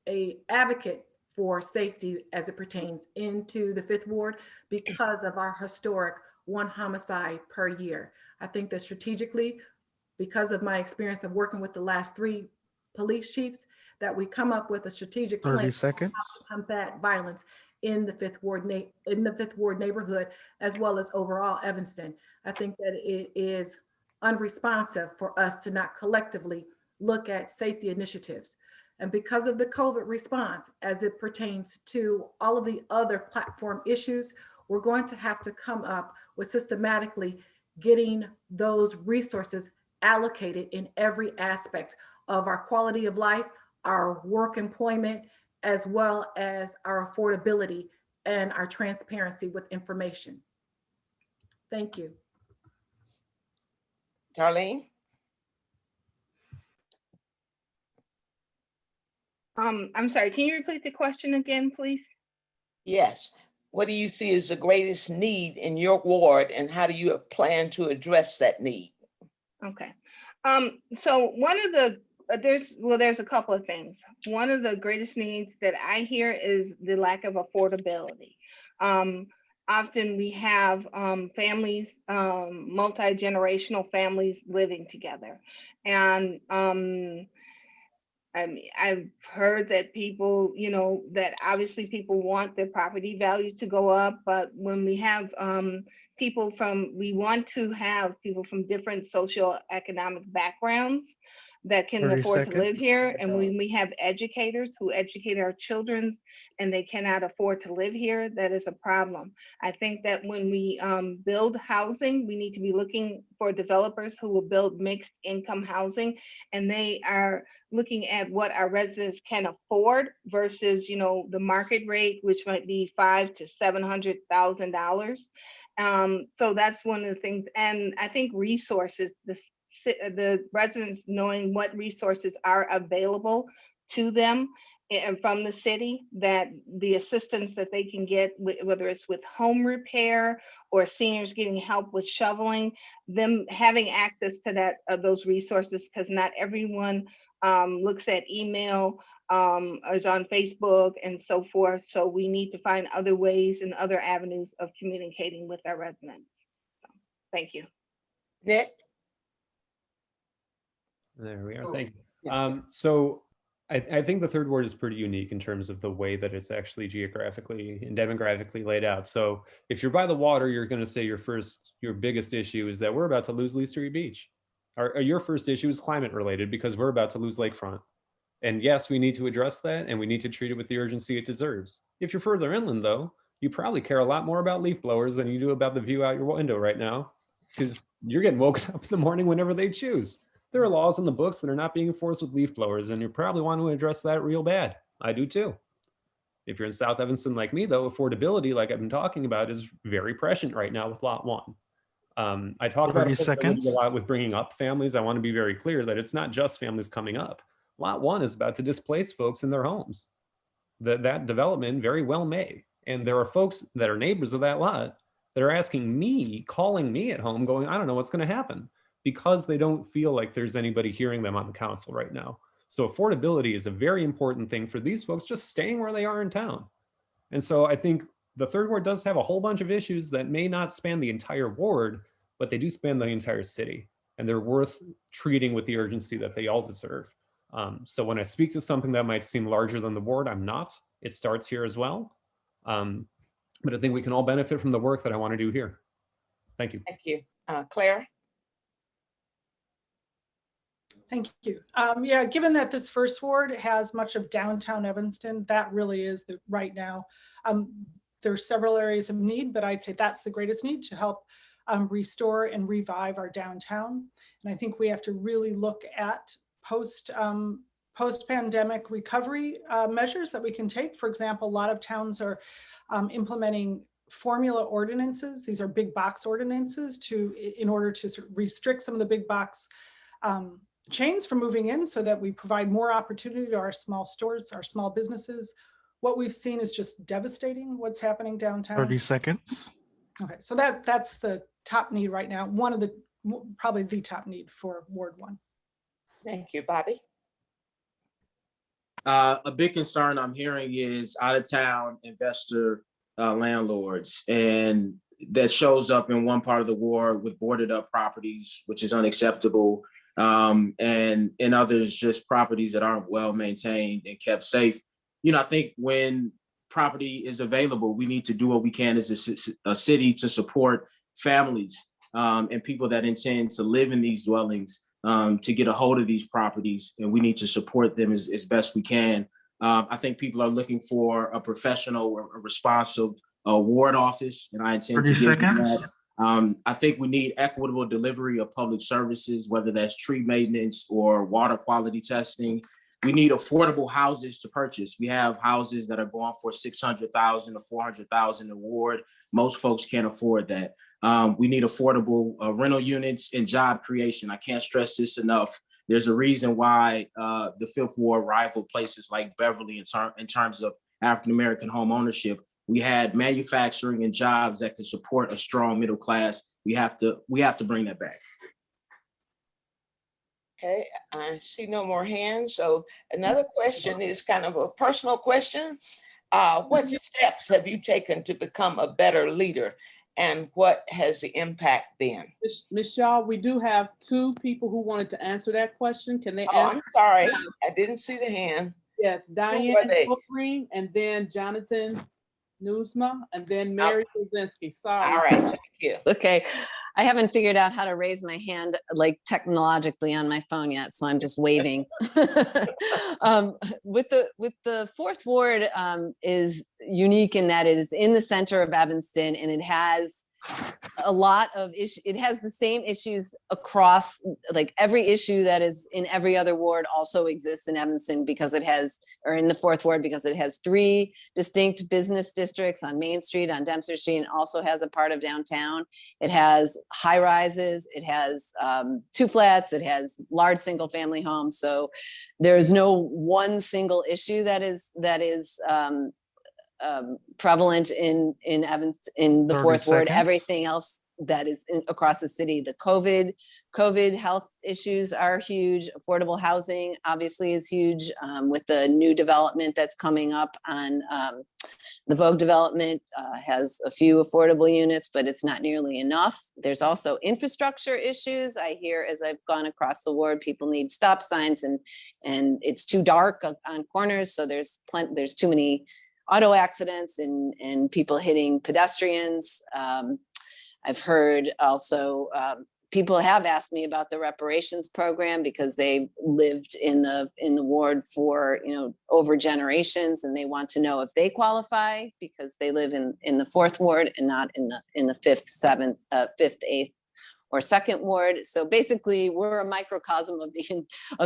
an advocate for safety as it pertains into the Fifth Ward because of our historic 1 homicide per year. I think that strategically, because of my experience of working with the last 3 police chiefs, that we come up with a strategic plan 30 seconds. to combat violence in the Fifth Ward neighborhood, as well as overall Evanston. I think that it is unresponsive for us to not collectively look at safety initiatives. And because of the COVID response, as it pertains to all of the other platform issues, we're going to have to come up with systematically getting those resources allocated in every aspect of our quality of life, our work employment, as well as our affordability and our transparency with information. Thank you. Darlene? I'm sorry, can you repeat the question again, please? Yes. What do you see as the greatest need in your ward, and how do you plan to address that need? Okay. So one of the, there's a couple of things. One of the greatest needs that I hear is the lack of affordability. Often we have families, multi-generational families living together. And I mean, I've heard that people, that obviously people want their property value to go up, but when we have we want to have people from different socioeconomic backgrounds that can 30 afford to live seconds. here. And when we have educators who educate our children and they cannot afford to live here, that is a problem. I think that when we build housing, we need to be looking for developers who will build mixed income housing, and they are looking at what our residents can afford versus, you know, the market rate, which might be $500,000 to $700,000. So that's one of the things. And I think resources, the residents knowing what resources are available to them and from the city, that the assistance that they can get, whether it's with home repair or seniors getting help with shoveling, them having access to that, those resources, because not everyone looks at email, is on Facebook and so forth. So we need to find other ways and other avenues of communicating with our residents. So, thank you. Nick? There we are. Thank you. So I think the third ward is pretty unique in terms of the way that it's actually geographically and demographically laid out. So if you're by the water, you're going to say your biggest issue is that we're about to lose Lee Street Beach. Or your first issue is climate related because we're about to lose lakefront. And yes, we need to address that and we need to treat it with the urgency it deserves. If you're further inland though, you probably care a lot more about leaf blowers than you do about the view out your window right now, because you're getting woken up in the morning whenever they choose. There are laws in the books that are not being enforced with leaf blowers, and you probably want to address that real bad. I do too. If you're in South Evanston like me though, affordability, like I've been talking about, is very prescient right now with Lot 1. I talk about 30 affordability seconds. a lot with bringing up families. I want to be very clear that it's not just families coming up. Lot 1 is about to displace folks in their homes. That development very well may. And there are folks that are neighbors of that lot that are asking me, calling me at home going, I don't know what's going to happen, because they don't feel like there's anybody hearing them on the council right now. So affordability is a very important thing for these folks just staying where they are in town. And so I think the third ward does have a whole bunch of issues that may not span the entire ward, but they do span the entire city. And they're worth treating with the urgency that they all deserve. So when I speak to something that might seem larger than the ward, I'm not. It starts here as well. But I think we can all benefit from the work that I want to do here. Thank you. Thank you. Claire? Thank you. Yeah, given that this first ward has much of downtown Evanston, that really is the right now. There are several areas of need, but I'd say that's the greatest need to help restore and revive our downtown. And I think we have to really look at post-pandemic recovery measures that we can take. For example, a lot of towns are implementing formula ordinances. These are big box ordinances in order to sort of restrict some of the big box chains from moving in, so that we provide more opportunity to our small stores, our small businesses. What we've seen is just devastating, what's happening downtown. 30 seconds. Okay, so that's the top need right now. One of the, probably the top need for Ward 1. Thank you, Bobby. A big concern I'm hearing is out of town investor landlords, and that shows up in one part of the ward with boarded up properties, which is unacceptable. And in others, just properties that aren't well maintained and kept safe. You know, I think when property is available, we need to do what we can as a city to support families and people that intend to live in these dwellings, to get a hold of these properties, and we need to support them as best we can. I think people are looking for a professional or a responsive ward office, and I intend to give them that. I think we need equitable delivery of public services, whether that's tree maintenance or water quality testing. We need affordable houses to purchase. We have houses that are going for $600,000 or $400,000 a ward. Most folks can't afford that. We need affordable rental units and job creation. I can't stress this enough. There's a reason why the Fifth Ward rival places like Beverly in terms of African-American home ownership. We had manufacturing and jobs that could support a strong middle class. We have to bring that back. Okay, I see no more hands. So another question is kind of a personal question. What steps have you taken to become a better leader, and what has the impact been? Ms. Shaw, we do have two people who wanted to answer that question. Can they answer? I'm sorry, I didn't see the hand. Yes, Diane Bookring, and then Jonathan Newsma, and then Mary Rozinski. Sorry. All right, thank you. Okay. I haven't figured out how to raise my hand like technologically on my phone yet, so I'm just waving. With the fourth ward is unique in that it is in the center of Evanston, and it has a lot of issues. It has the same issues across, like every issue that is in every other ward also exists in Evanston because it has, or in the fourth ward, because it has 3 distinct business districts on Main Street, on Dempster Street, and also has a part of downtown. It has high rises, it has 2 flats, it has large single family homes. So there's no one single issue that is prevalent in Evanston, in the 30 fourth ward. seconds. Everything else that is across the city, the COVID health issues are huge. Affordable housing obviously is huge, with the new development that's coming up on the Vogue development has a few affordable units, but it's not nearly enough. There's also infrastructure issues. I hear as I've gone across the ward, people need stop signs and it's too dark on corners. So there's too many auto accidents and people hitting pedestrians. I've heard also people have asked me about the reparations program because they lived in the ward for over generations, and they want to know if they qualify because they live in the fourth ward and not in the fifth, seventh, 8th, or second ward. So basically we're a microcosm of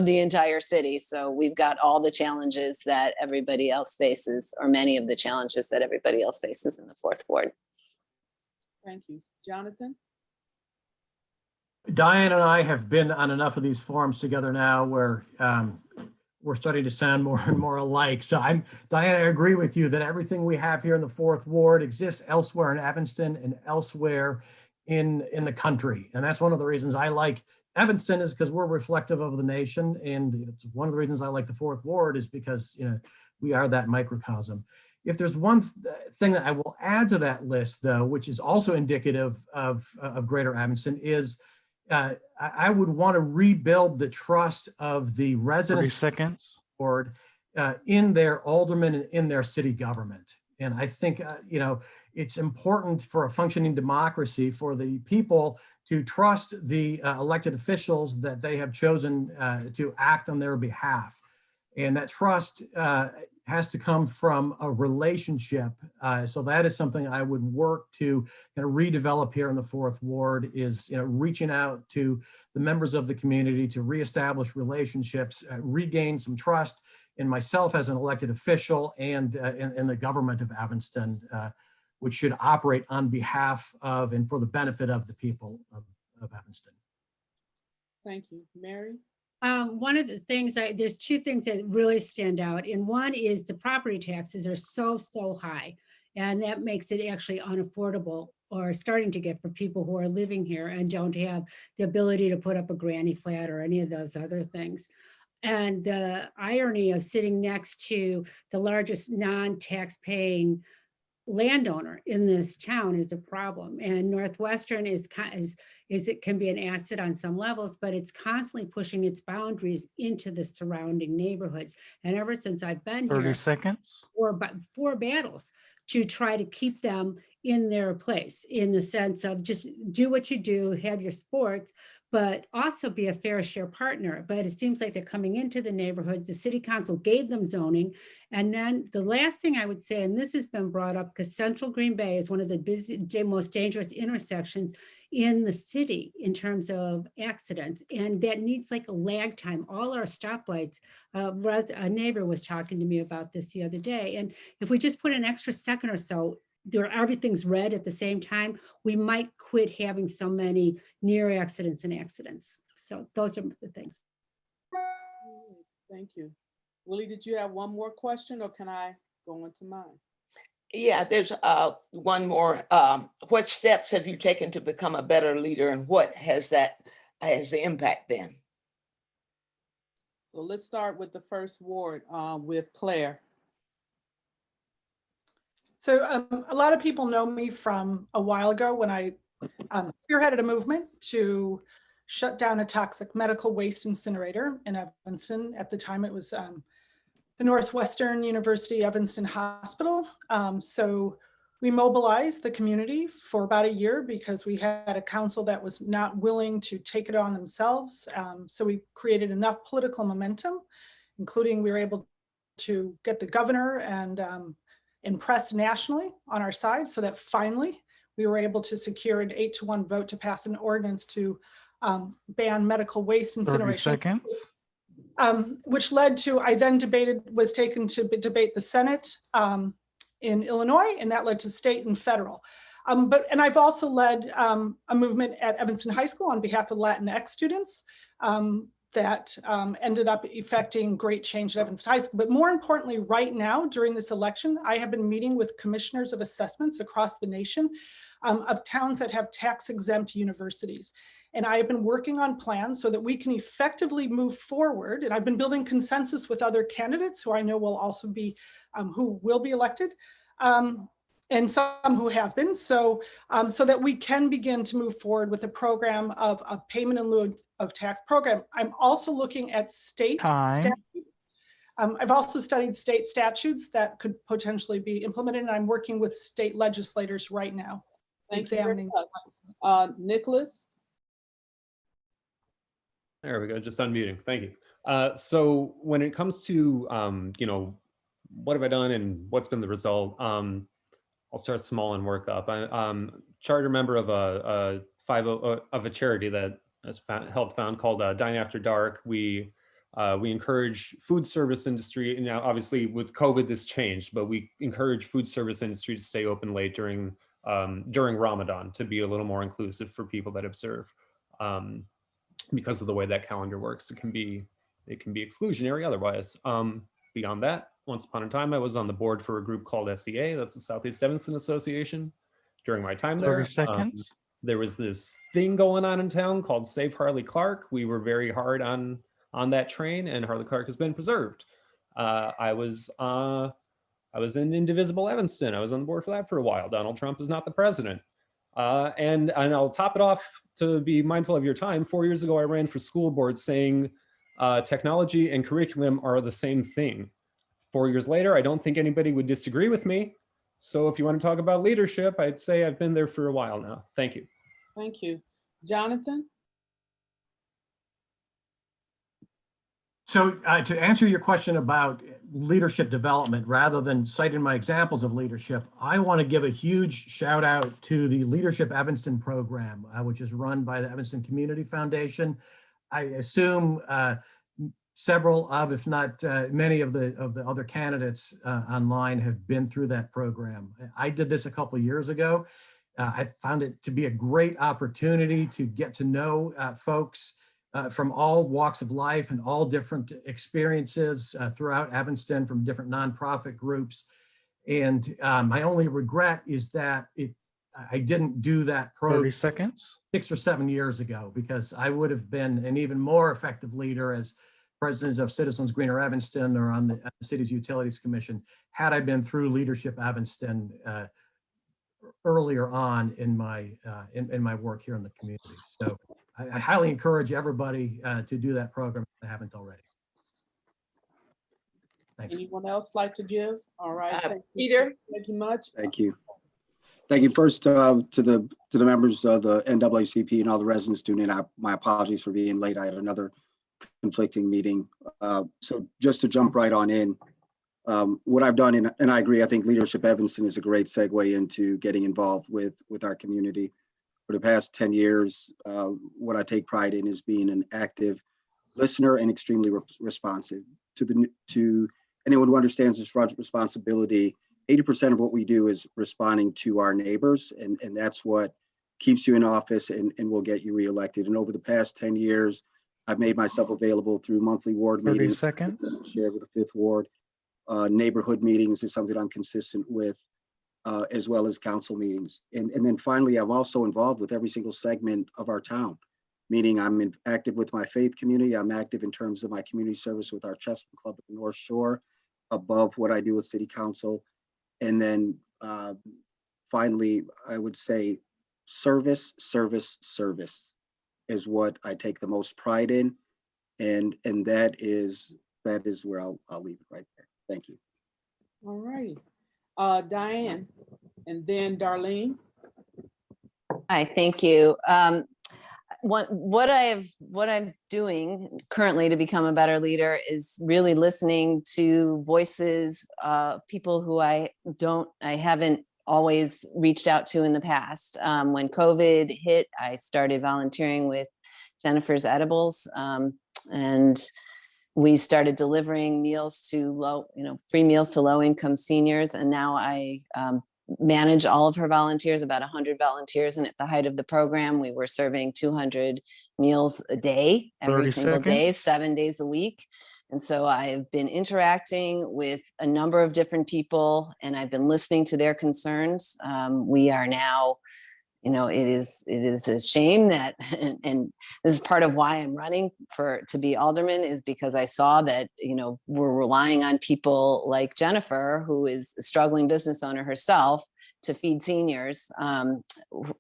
the entire city. So we've got all the challenges that everybody else faces, or many of the challenges that everybody else faces in the fourth ward. Thank you. Jonathan? Diane and I have been on enough of these forums together now where we're starting to sound more and more alike. So Diane, I agree with you that everything we have here in the fourth ward exists elsewhere in Evanston and elsewhere in the country. And that's one of the reasons I like Evanston, is because we're reflective of the nation. And it's one of the reasons I like the fourth ward is because we are that microcosm. If there's one thing that I will add to that list, though, which is also indicative of Greater Evanston, is I would want to rebuild the trust of the residents 30 seconds. Board in their aldermen and in their city government. And I think it's important for a functioning democracy for the people to trust the elected officials that they have chosen to act on their behalf. And that trust has to come from a relationship. So that is something I would work to kind of redevelop here in the fourth ward, is reaching out to the members of the community to reestablish relationships, regain some trust in myself as an elected official and in the government of Evanston, which should operate on behalf of and for the benefit of the people of Evanston. Thank you. Mary? One of the things, there's 2 things that really stand out. And one is the property taxes are so high. And that makes it actually unaffordable, or starting to get, for people who are living here and don't have the ability to put up a granny flat or any of those other things. And the irony of sitting next to the largest non-tax paying landowner in this town is a problem. And Northwestern it can be an asset on some levels, but it's constantly pushing its boundaries into the surrounding neighborhoods. And ever since I've been 30 here, seconds. 4 battles to try to keep them in their place, in the sense of just do what you do, have your sports, but also be a fair share partner. But it seems like they're coming into the neighborhoods. The city council gave them zoning. And then the last thing I would say, and this has been brought up because Central Green Bay is one of the most dangerous intersections in the city in terms of accidents. And that needs like a lag time. All our stoplights, a neighbor was talking to me about this the other day. And if we just put an extra second or so, everything's red at the same time, we might quit having so many near accidents and accidents. So those are the things. Thank you. Willie, did you have one more question, or can I go into mine? Yeah, there's one more. What steps have you taken to become a better leader, and what has the impact been? So let's start with the first ward with Claire. So a lot of people know me from a while ago when I spearheaded a movement to shut down a toxic medical waste incinerator in Evanston. At the time, it was the Northwestern University Evanston Hospital. So We mobilized the community for about a year because we had a council that was not willing to take it on themselves. So we created enough political momentum, including we were able to get the governor and press nationally on our side, so that finally we were able to secure an 8-to-1 vote to pass an ordinance to ban medical waste 30 incineration. seconds. Which led to, I then was taken to debate the Senate in Illinois, and that led to state and federal. And I've also led a movement at Evanston High School on behalf of Latinx students that ended up effecting great change at Evanston High School. But more importantly, right now, during this election, I have been meeting with commissioners of assessments across the nation of towns that have tax exempt universities. And I have been working on plans so that we can effectively move forward. And I've been building consensus with other candidates who I know will also be, who will be elected, and some who have been, so that we can begin to move forward with a program of a payment in lieu of tax program. I'm also looking at state statutes. I've also studied state statutes that could potentially be implemented, and I'm working with state legislators right now. Thank you very much. Nicholas? There we go, just unmuting, thank you. So when it comes to, you know, what have I done and what's been the result? I'll start small and work up. I'm charter member of a charity that has helped found called Dine After Dark. We encourage food service industry, and now obviously with COVID this changed, but we encourage food service industry to stay open late during Ramadan to be a little more inclusive for people that observe. Because of the way that calendar works, it can be exclusionary otherwise. Beyond that, once upon a time, I was on the board for a group called SEA, that's the Southeast Evanston Association. During my time there, 30 seconds. There was this thing going on in town called Save Harley Clark. We were very hard on that train, and Harley Clark has been preserved. I was in Indivisible Evanston. I was on the board for that for a while. Donald Trump is not the president. And I'll top it off to be mindful of your time. 4 years ago, I ran for school board saying technology and curriculum are the same thing. 4 years later, I don't think anybody would disagree with me. So if you want to talk about leadership, I'd say I've been there for a while now. Thank you. Thank you. Jonathan? So to answer your question about leadership development, rather than citing my examples of leadership, I want to give a huge shout out to the Leadership Evanston program, which is run by the Evanston Community Foundation. I assume several of, if not many of the other candidates online have been through that program. I did this a couple of years ago. I found it to be a great opportunity to get to know folks from all walks of life and all different experiences throughout Evanston, from different nonprofit groups. And my only regret is that I didn't do that program 30 seconds. 6 or 7 years ago, because I would have been an even more effective leader as president of Citizens Greener Evanston or on the city's Utilities Commission had I been through Leadership Evanston earlier on in my work here in the community. So I highly encourage everybody to do that program if they haven't already. Thanks. Anyone else like to give? All right, Peter. Thank you much. Thank you. Thank you. First, to the members of the NAACP and all the residents tuning in, my apologies for being late. I had another conflicting meeting. So just to jump right on in, what I've done, and I agree, I think Leadership Evanston is a great segue into getting involved with our community. For the past 10 years, what I take pride in is being an active listener and extremely responsive to anyone who understands this responsibility. 80% of what we do is responding to our neighbors, and that's what keeps you in office and will get you reelected. And over the past 10 years, I've made myself available through monthly ward 30 meetings. seconds. Shared with the 5th Ward. Neighborhood meetings is something I'm consistent with, as well as council meetings. And then finally, I'm also involved with every single segment of our town, meaning I'm active with my faith community. I'm active in terms of my community service with our Chessman Club at the North Shore, above what I do with City Council. And then finally, I would say service is what I take the most pride in. And that is where I'll leave it right there. Thank you. All right. Diane, and then Darlene. Hi, thank you. What I'm doing currently to become a better leader is really listening to voices of people who I haven't always reached out to in the past. When COVID hit, I started volunteering with Jennifer's Edibles, and we started delivering meals to free meals to low-income seniors. And now I manage all of her volunteers, about 100 volunteers. And at the height of the program, we were serving 200 meals a day, every single day, 7 days a week. And so I've been interacting with a number of different people, and I've been listening to their concerns. We are now, it is a shame that, and this is part of why I'm running to be alderman, is because I saw that, we're relying on people like Jennifer, who is a struggling business owner herself, to feed seniors. And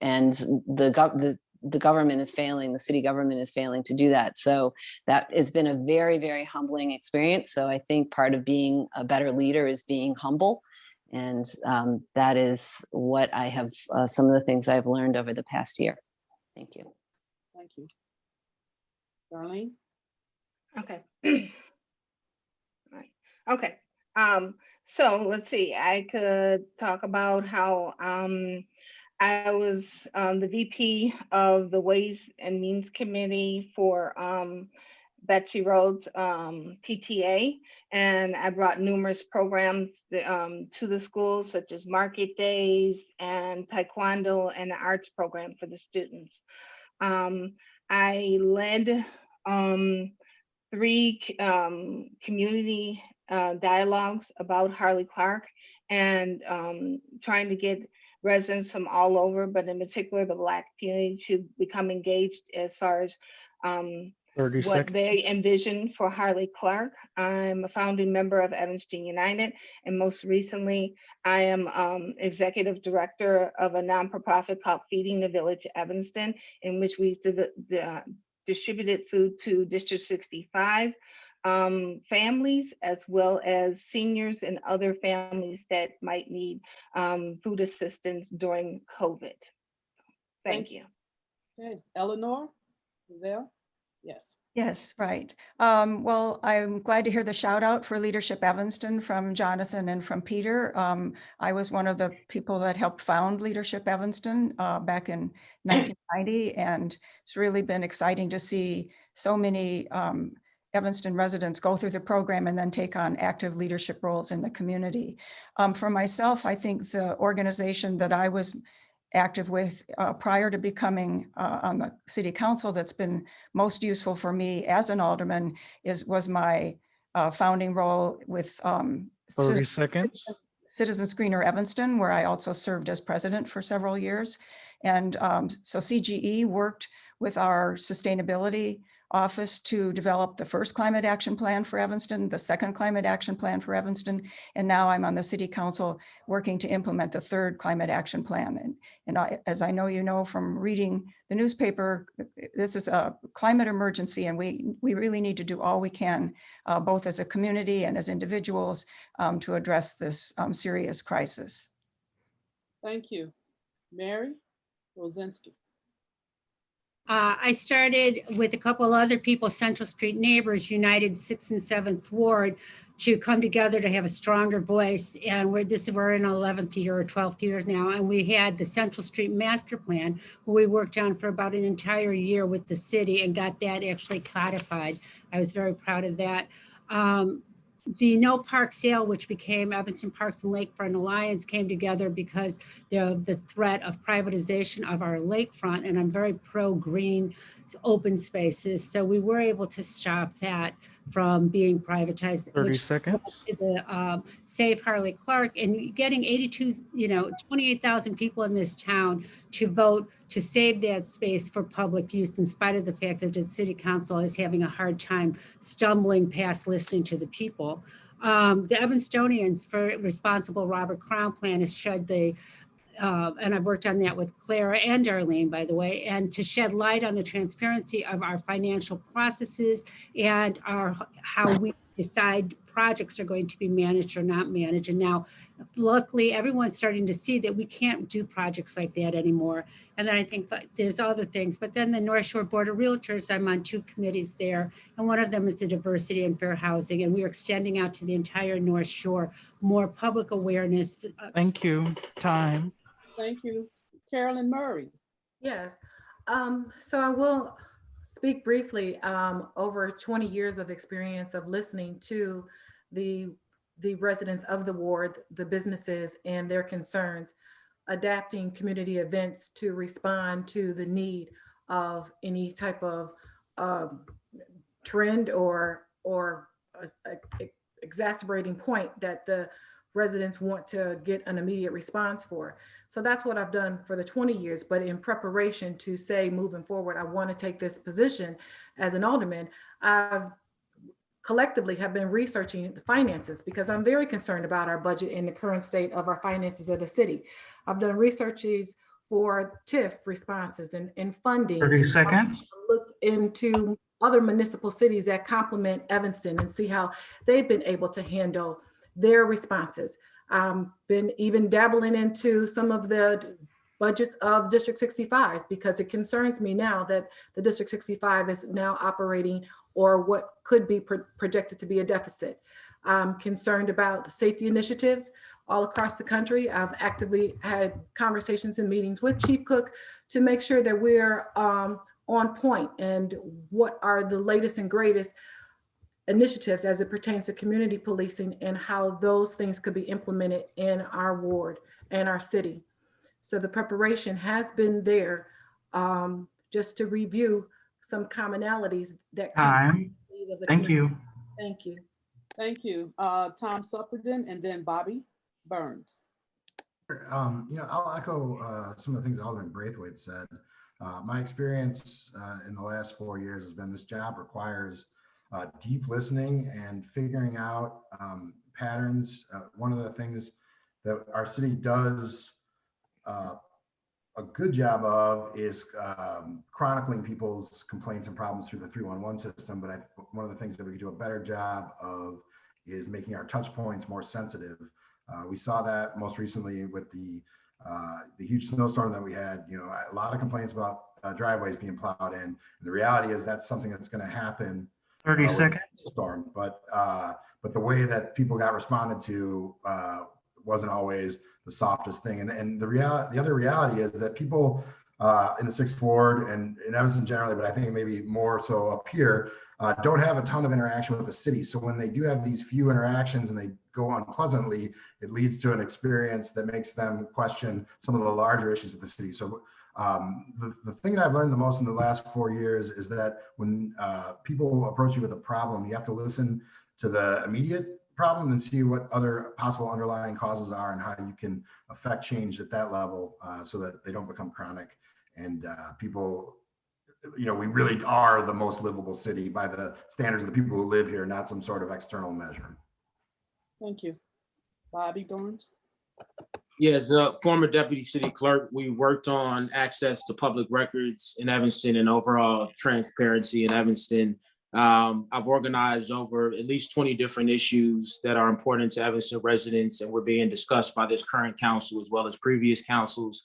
the government is failing, the city government is failing to do that. So that has been a very, very humbling experience. So I think part of being a better leader is being humble. And that is what I have, some of the things I've learned over the past year. Thank you. Thank you. Darlene? Okay. Right. Okay. So let's see, I could talk about how I was the VP of the Ways and Means Committee for Betsy Rhodes PTA, and I brought numerous programs to the schools, such as market days and taekwondo and the arts program for the students. I led 3 community dialogues about Harley Clark, and trying to get residents from all over, but in particular the Black community, to become engaged as far as what they envision for Harley Clark. I'm a founding member of Evanston United, and most recently I am executive director of a non-for-profit called Feeding the Village Evanston, in which we distributed food to District 65 families, as well as seniors and other families that might need food assistance during COVID. Thank you. Okay, Eleanor Revell? Yes. Yes, right. Well, I'm glad to hear the shout out for Leadership Evanston from Jonathan and from Peter. I was one of the people that helped found Leadership Evanston back in 1990, and it's really been exciting to see so many Evanston residents go through the program and then take on active leadership roles in the community. For myself, I think the organization that I was active with prior to becoming on the city council that's been most useful for me as an alderman was my founding role with 30 seconds. Citizen Screener Evanston, where I also served as president for several years. And so CGE worked with our sustainability office to develop the first climate action plan for Evanston, the second climate action plan for Evanston, and now I'm on the city council working to implement the third climate action plan. And as I know you know from reading the newspaper, this is a climate emergency, and we really need to do all we can, both as a community and as individuals, to address this serious crisis. Thank you. Mary Rozinski. I started with a couple other people, Central Street Neighbors, United 6th and 7th Ward, to come together to have a stronger voice. And we're in 11th year or 12th year now. And we had the Central Street Master Plan, where we worked on for about an entire year with the city and got that actually codified. I was very proud of that. The No Park Sale, which became Evanston Parks and Lakefront Alliance, came together because of the threat of privatization of our lakefront, and I'm very pro-green open spaces. So we were able to stop that from being privatized. 30 seconds. The Save Harley Clark, and getting 28,000 people in this town to vote to save that space for public use, in spite of the fact that the city council is having a hard time stumbling past listening to the people. The Evanstonians for Responsible Robert Crown Plan has shed the and I've worked on that with Clara and Darlene, by the way, and to shed light on the transparency of our financial processes and how we decide projects are going to be managed or not managed. And now, luckily, everyone's starting to see that we can't do projects like that anymore. And then I think there's other things. But then the North Shore Board of Realtors, I'm on 2 committees there. And one of them is the diversity and fair housing. And we are extending out to the entire North Shore, more public awareness. Thank you. Time. Thank you. Carolyn Murray. Yes. So I will speak briefly. Over 20 years of experience of listening to the residents of the ward, the businesses and their concerns, adapting community events to respond to the need of any type of trend or exacerbating point that the residents want to get an immediate response for. So that's what I've done for the 20 years, but in preparation to say moving forward, I want to take this position as an alderman. I've collectively have been researching the finances because I'm very concerned about our budget and the current state of our finances of the city. I've done researches for TIF responses and funding. 30 seconds. I've looked into other municipal cities that complement Evanston and see how they've been able to handle their responses. Been even dabbling into some of the budgets of District 65 because it concerns me now that the District 65 is now operating or what could be projected to be a deficit. I'm concerned about the safety initiatives all across the country. I've actively had conversations and meetings with Chief Cook to make sure that we're on point and what are the latest and greatest initiatives as it pertains to community policing and how those things could be implemented in our ward and our city. So the preparation has been there just to review some commonalities that Time. Thank you. Thank you. Thank you. Tom Suffredin and then Bobby Burns. I'll echo some of the things Alderman Braithwaite said. My experience in the last 4 years has been this job requires deep listening and figuring out patterns. One of the things that our city does a good job of is chronicling people's complaints and problems through the 311 system. But one of the things that we could do a better job of is making our touch points more sensitive. We saw that most recently with the huge snowstorm that we had. A lot of complaints about driveways being plowed in. And the reality is that's something that's going to happen. 30 seconds. Storm, but the way that people got responded to wasn't always the softest thing. And the other reality is that people in the 6th Ward and in Evanston generally, but I think maybe more so up here, don't have a ton of interaction with the city. So when they do have these few interactions and they go unpleasantly, it leads to an experience that makes them question some of the larger issues with the city. So the thing that I've learned the most in the last 4 years is that when people approach you with a problem, you have to listen to the immediate problem and see what other possible underlying causes are and how you can affect change at that level so that they don't become chronic. And people, we really are the most livable city by the standards of the people who live here, not some sort of external measure. Thank you. Bobby Burns. Yes, former deputy city clerk, we worked on access to public records in Evanston and overall transparency in Evanston. I've organized over at least 20 different issues that are important to Evanston residents and were being discussed by this current council as well as previous councils.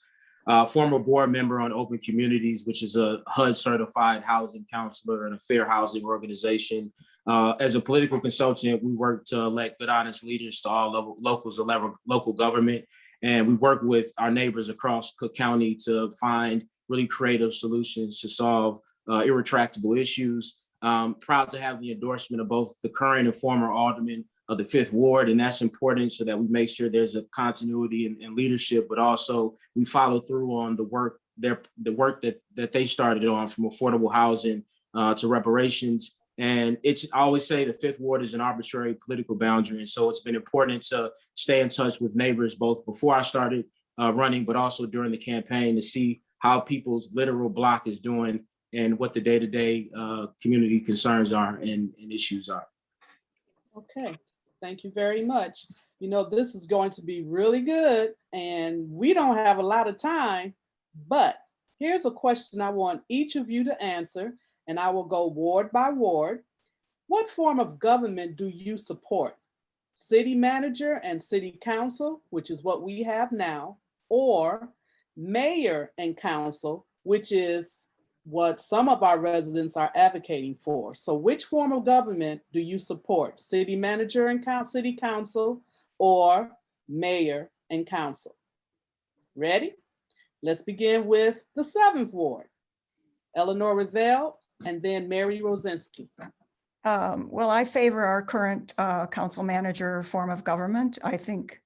Former board member on Open Communities, which is a HUD certified housing counselor and a fair housing organization. As a political consultant, we work to elect good, honest leaders to all levels of local government. And we work with our neighbors across Cook County to find really creative solutions to solve irretractable issues. Proud to have the endorsement of both the current and former aldermen of the 5th Ward, and that's important so that we make sure there's a continuity in leadership, but also we follow through on the work that they started on, from affordable housing to reparations. And I always say the 5th Ward is an arbitrary political boundary. And so it's been important to stay in touch with neighbors, both before I started running, but also during the campaign, to see how people's literal block is doing and what the day-to-day community concerns are and issues are. Okay, thank you very much. This is going to be really good and we don't have a lot of time, but here's a question I want each of you to answer, and I will go ward by ward. What form of government do you support? City manager and city council, which is what we have now, or mayor and council, which is what some of our residents are advocating for. So which form of government do you support? City manager and city council, or mayor and council? Ready? Let's begin with the 7th Ward. Eleanor Revell, and then Mary Rozinski. Well, I favor our current council manager form of government. I think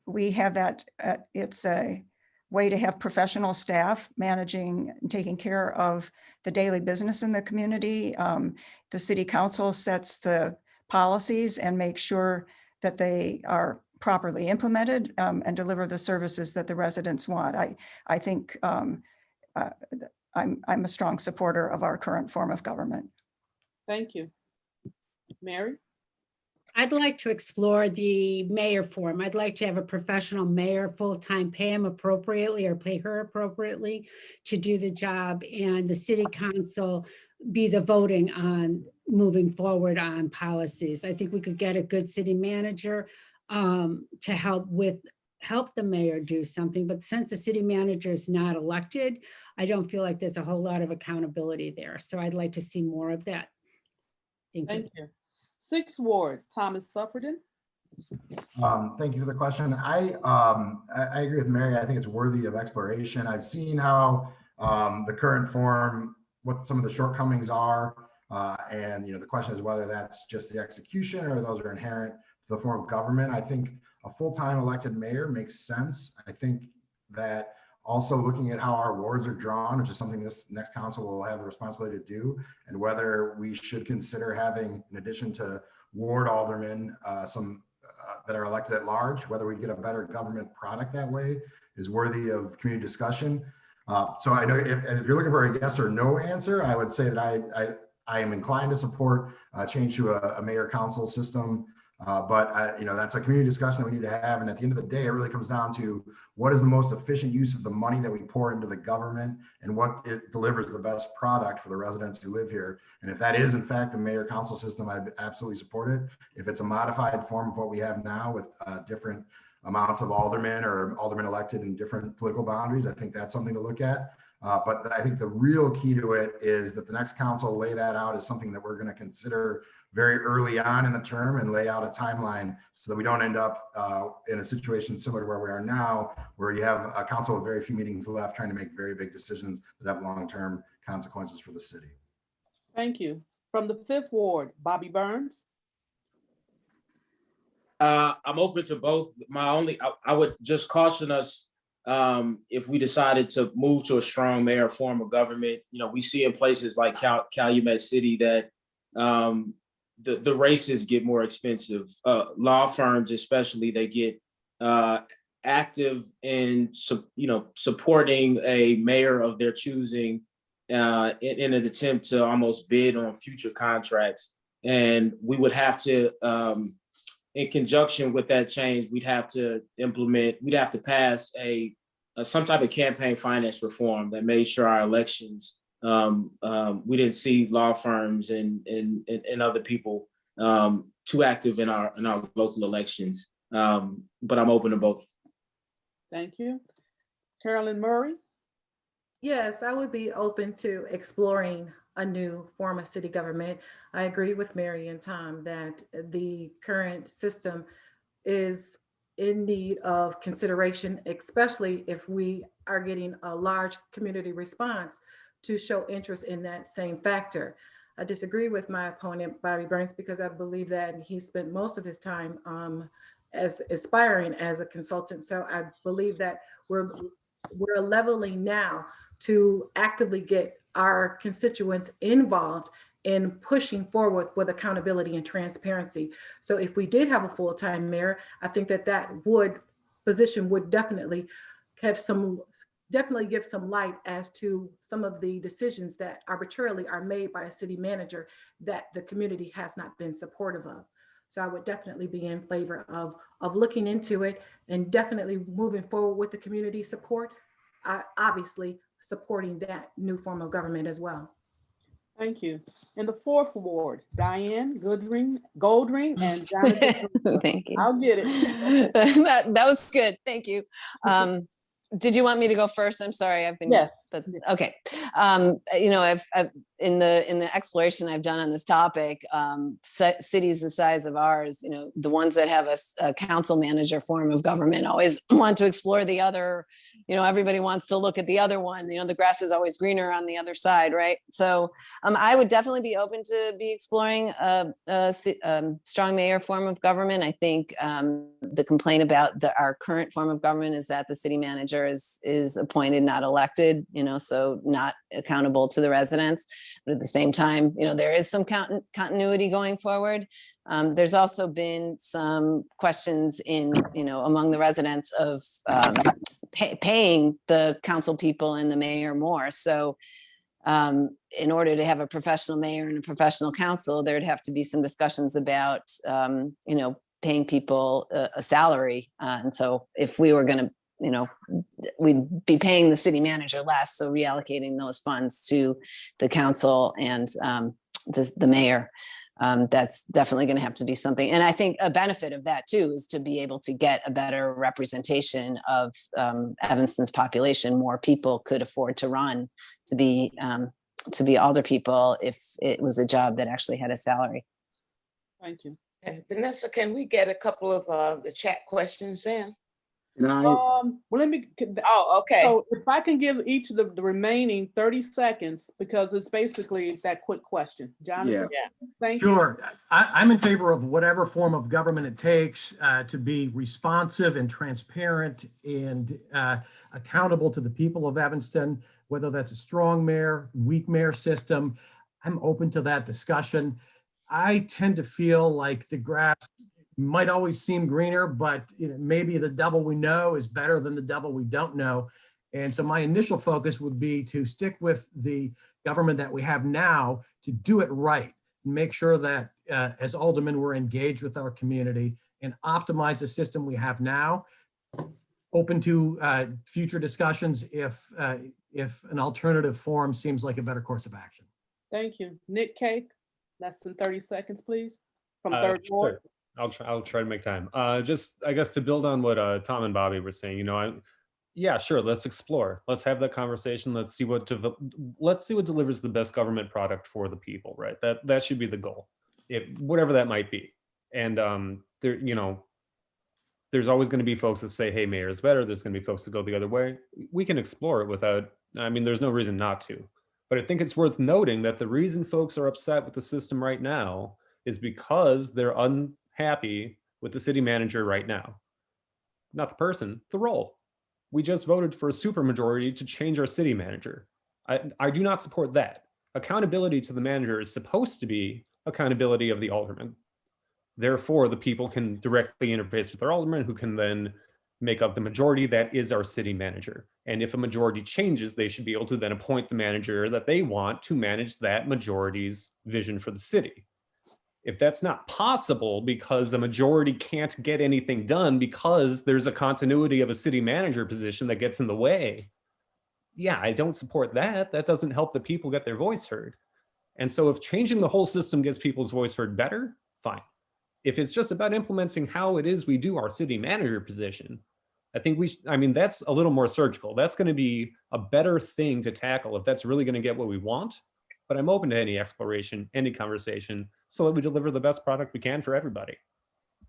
we have that, it's a way to have professional staff managing and taking care of the daily business in the community. The city council sets the policies and makes sure that they are properly implemented and deliver the services that the residents want. I think I'm a strong supporter of our current form of government. Thank you. Mary? I'd like to explore the mayor form. I'd like to have a professional mayor full-time, pay him appropriately or pay her appropriately to do the job, and the city council be the voting on moving forward on policies. I think we could get a good city manager to help the mayor do something, but since the city manager is not elected, I don't feel like there's a whole lot of accountability there. So I'd like to see more of that. Thank you. 6th Ward, Thomas Suffredin. Thank you for the question. I agree with Mary. I think it's worthy of exploration. I've seen how the current form, what some of the shortcomings are, and the question is whether that's just the execution or those are inherent to the form of government. I think a full-time elected mayor makes sense. I think that also looking at how our wards are drawn, which is something this next council will have the responsibility to do, and whether we should consider having, in addition to ward aldermen, some that are elected at large, whether we get a better government product that way is worthy of community discussion. So I know if you're looking for a yes or no answer, I would say that I am inclined to support change to a mayor council system. But that's a community discussion that we need to have. And at the end of the day, it really comes down to what is the most efficient use of the money that we pour into the government and what it delivers the best product for the residents who live here. And if that is in fact the mayor council system, I'd absolutely support it. If it's a modified form of what we have now with different amounts of aldermen or aldermen elected in different political boundaries, I think that's something to look at. But I think the real key to it is that the next council lay that out as something that we're going to consider very early on in the term and lay out a timeline so that we don't end up in a situation similar to where we are now, where you have a council with very few meetings left trying to make very big decisions that have long-term consequences for the city. Thank you. From the 5th Ward, Bobby Burns. I'm open to both. I would just caution us if we decided to move to a strong mayor form of government. We see in places like Calumet City that the races get more expensive. Law firms, especially, they get active in supporting a mayor of their choosing in an attempt to almost bid on future contracts. And we would have to, in conjunction with that change, we'd have to pass some type of campaign finance reform that made sure our elections, we didn't see law firms and other people too active in our local elections. But I'm open to both. Thank you. Carolyn Murray. Yes, I would be open to exploring a new form of city government. I agree with Mary and Tom that the current system is in need of consideration, especially if we are getting a large community response to show interest in that same factor. I disagree with my opponent, Bobby Burns, because I believe that he spent most of his time as aspiring as a consultant. So I believe that we're leveling now to actively get our constituents involved in pushing forward with accountability and transparency. So if we did have a full-time mayor, I think that position would definitely give some light as to some of the decisions that arbitrarily are made by a city manager that the community has not been supportive of. So I would definitely be in favor of looking into it and definitely moving forward with the community support, obviously supporting that new form of government as well. Thank you. In the 4th Ward, Diane Goldring, and Jonathan. Thank you. I'll get it. That was good. Thank you. Did you want me to go first? I'm sorry. I've been. Yes. Okay. You know, I've in the exploration I've done on this topic, cities the size of ours, you know, the ones that have a council manager form of government always want to explore the other. You know, everybody wants to look at the other one. You know, the grass is always greener on the other side, right? So I would definitely be open to be exploring a strong mayor form of government. I think the complaint about our current form of government is that the city manager is appointed, not elected, you know, so not accountable to the residents. But at the same time, you know, there is some continuity going forward. There's also been some questions you know, among the residents of paying the council people and the mayor more. So in order to have a professional mayor and a professional council, there'd have to be some discussions about, you know, paying people a salary. And so if we were going to, you know, we'd be paying the city manager less. So reallocating those funds to the council and the mayor, that's definitely going to have to be something. And I think a benefit of that too is to be able to get a better representation of Evanston's population. More people could afford to run to be alder people if it was a job that actually had a salary. Thank you. And Vanessa, can we get a couple of the chat questions in? Well, let me. Oh, okay. So if I can give each of the remaining 30 seconds, because it's basically that quick question. Jonathan, thank you. Sure. I'm in favor of whatever form of government it takes to be responsive and transparent and accountable to the people of Evanston, whether that's a strong mayor, weak mayor system. I'm open to that discussion. I tend to feel like the grass might always seem greener, but you know, maybe the devil we know is better than the devil we don't know. And so my initial focus would be to stick with the government that we have now, to do it right, and make sure that as aldermen, we're engaged with our community and optimize the system we have now. Open to future discussions if an alternative form seems like a better course of action. Thank you. Nick Cake, less than 30 seconds, please, from 3rd Ward. Sure. I'll try to make time. Just, I guess, to build on what Tom and Bobby were saying, you know, yeah, sure, let's explore. Let's have that conversation. Let's see what delivers the best government product for the people, right? That should be the goal, whatever that might be. And there, you know, there's always going to be folks that say, hey, mayor is better. There's going to be folks that go the other way. We can explore it without, I mean, there's no reason not to. But I think it's worth noting that the reason folks are upset with the system right now is because they're unhappy with the city manager right now. Not the person, the role. We just voted for a supermajority to change our city manager. I do not support that. Accountability to the manager is supposed to be accountability of the alderman. Therefore, the people can directly interface with their alderman, who can then make up the majority that is our city manager. And if a majority changes, they should be able to then appoint the manager that they want to manage that majority's vision for the city. If that's not possible because the majority can't get anything done because there's a continuity of a city manager position that gets in the way, yeah, I don't support that. That doesn't help the people get their voice heard. And so if changing the whole system gets people's voice heard better, fine. If it's just about implementing how it is we do our city manager position, I think I mean, that's a little more surgical. That's going to be a better thing to tackle if that's really going to get what we want. But I'm open to any exploration, any conversation, so that we deliver the best product we can for everybody.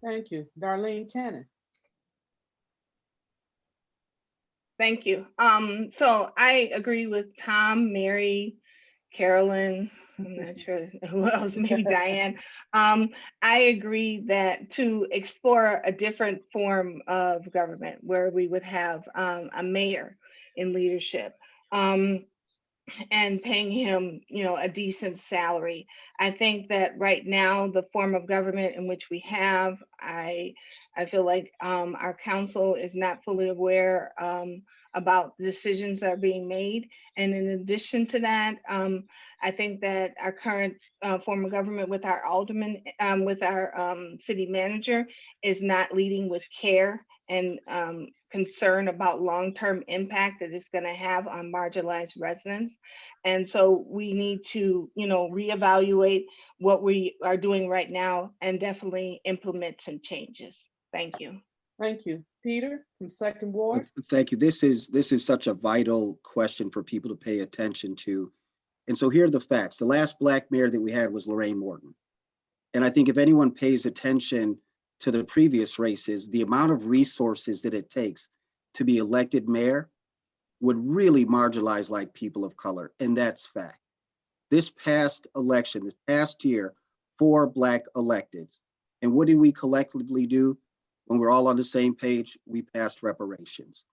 Thank you. Darlene Cannon. Thank you. So I agree with Tom, Mary, Carolyn, I'm not sure who else, maybe Diane. I agree that to explore a different form of government where we would have a mayor in leadership and paying him, you know, a decent salary. I think that right now, the form of government in which we have, I feel like our council is not fully aware about decisions that are being made. And in addition to that, I think that our current form of government with our alderman, with our city manager, is not leading with care and concerned about long-term impact that it's going to have on marginalized residents. And so we need to, reevaluate what we are doing right now and definitely implement some changes. Thank you. Thank you. Peter from Second Ward. Thank you. This is such a vital question for people to pay attention to. And so here are the facts. The last Black mayor that we had was Lorraine Morton. And I think if anyone pays attention to the previous races, the amount of resources that it takes to be elected mayor would really marginalize like people of color. And that's fact. This past election, this past year, 4 Black electeds. And what did we collectively do? When we're all on the same page, we passed reparations.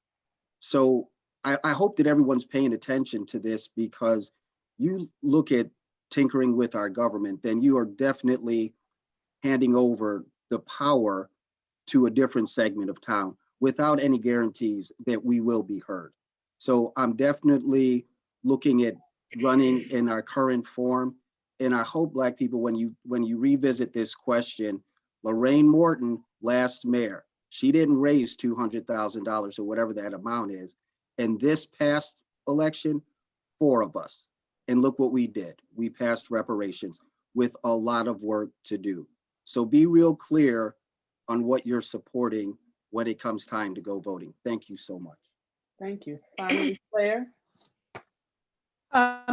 So I hope that everyone's paying attention to this, because you look at tinkering with our government, then you are definitely handing over the power to a different segment of town without any guarantees that we will be heard. So I'm definitely looking at running in our current form. And I hope Black people, when you revisit this question, Lorraine Morton, last mayor, she didn't raise $200,000 or whatever that amount is. And this past election, 4 of us. And look what we did. We passed reparations with a lot of work to do. So be real clear on what you're supporting when it comes time to go voting. Thank you so much. Thank you. Finally, Claire.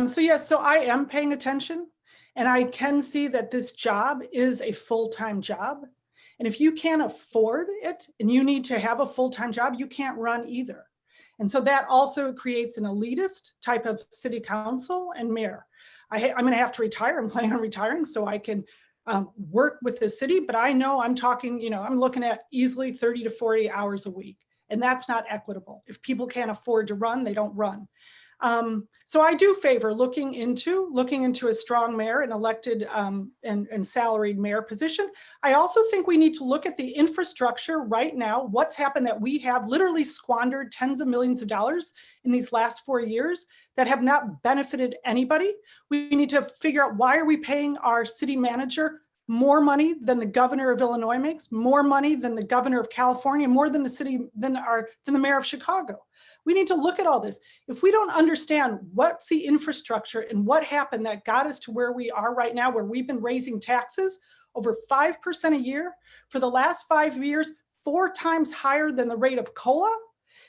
So I am paying attention, and I can see that this job is a full-time job. And if you can't afford it and you need to have a full-time job, you can't run either. And so that also creates an elitist type of city council and mayor. I'm going to have to retire. I'm planning on retiring so I can work with the city, but I know I'm talking, I'm looking at easily 30 to 40 hours a week, and that's not equitable. If people can't afford to run, they don't run. So I do favor looking into a strong mayor, an elected and salaried mayor position. I also think we need to look at the infrastructure right now. What's happened that we have literally squandered tens of millions of dollars in these last 4 years that have not benefited anybody. We need to figure out, why are we paying our city manager more money than the governor of Illinois makes, more money than the governor of California, more than the mayor of Chicago. We need to look at all this. If we don't understand what's the infrastructure and what happened that got us to where we are right now, where we've been raising taxes over 5% a year for the last 5 years, 4 times higher than the rate of COLA.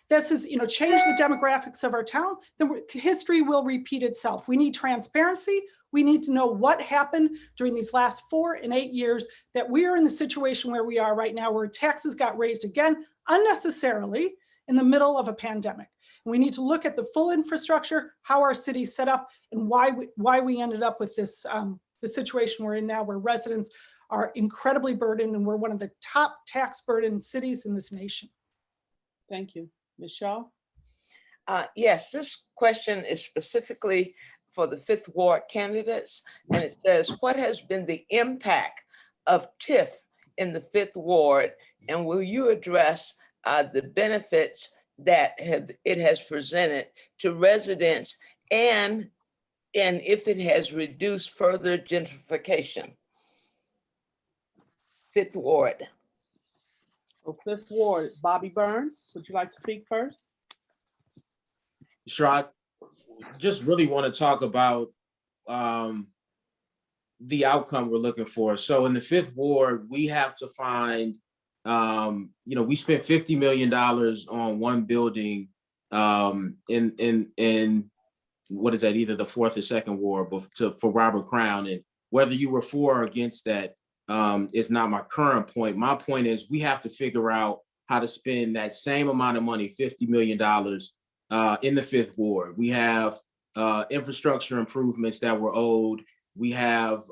This is, change the demographics of our town, then history will repeat itself. We need transparency. We need to know what happened during these last 4 and 8 years that we are in the situation where we are right now, where taxes got raised again unnecessarily in the middle of a pandemic. And we need to look at the full infrastructure, how our city's set up, and why we ended up with this the situation we're in now, where residents are incredibly burdened, and we're one of the top tax burdened cities in this nation. Thank you. Ms. Shaw? Yes, this question is specifically for the 5th Ward candidates, and it says, what has been the impact of TIF in the 5th Ward, and will you address the benefits that it has presented to residents, and if it has reduced further gentrification? 5th Ward. So 5th Ward, Bobby Burns, would you like to speak first? Sure. I just really want to talk about the outcome we're looking for. So in the 5th Ward, we have to find, we spent $50 million on one building in what is that, either the 4th or 2nd Ward, but for Robert Crown. And whether you were for or against that is not my current point. My point is, we have to figure out how to spend that same amount of money, $50 million, in the 5th Ward. We have infrastructure improvements that were owed. We have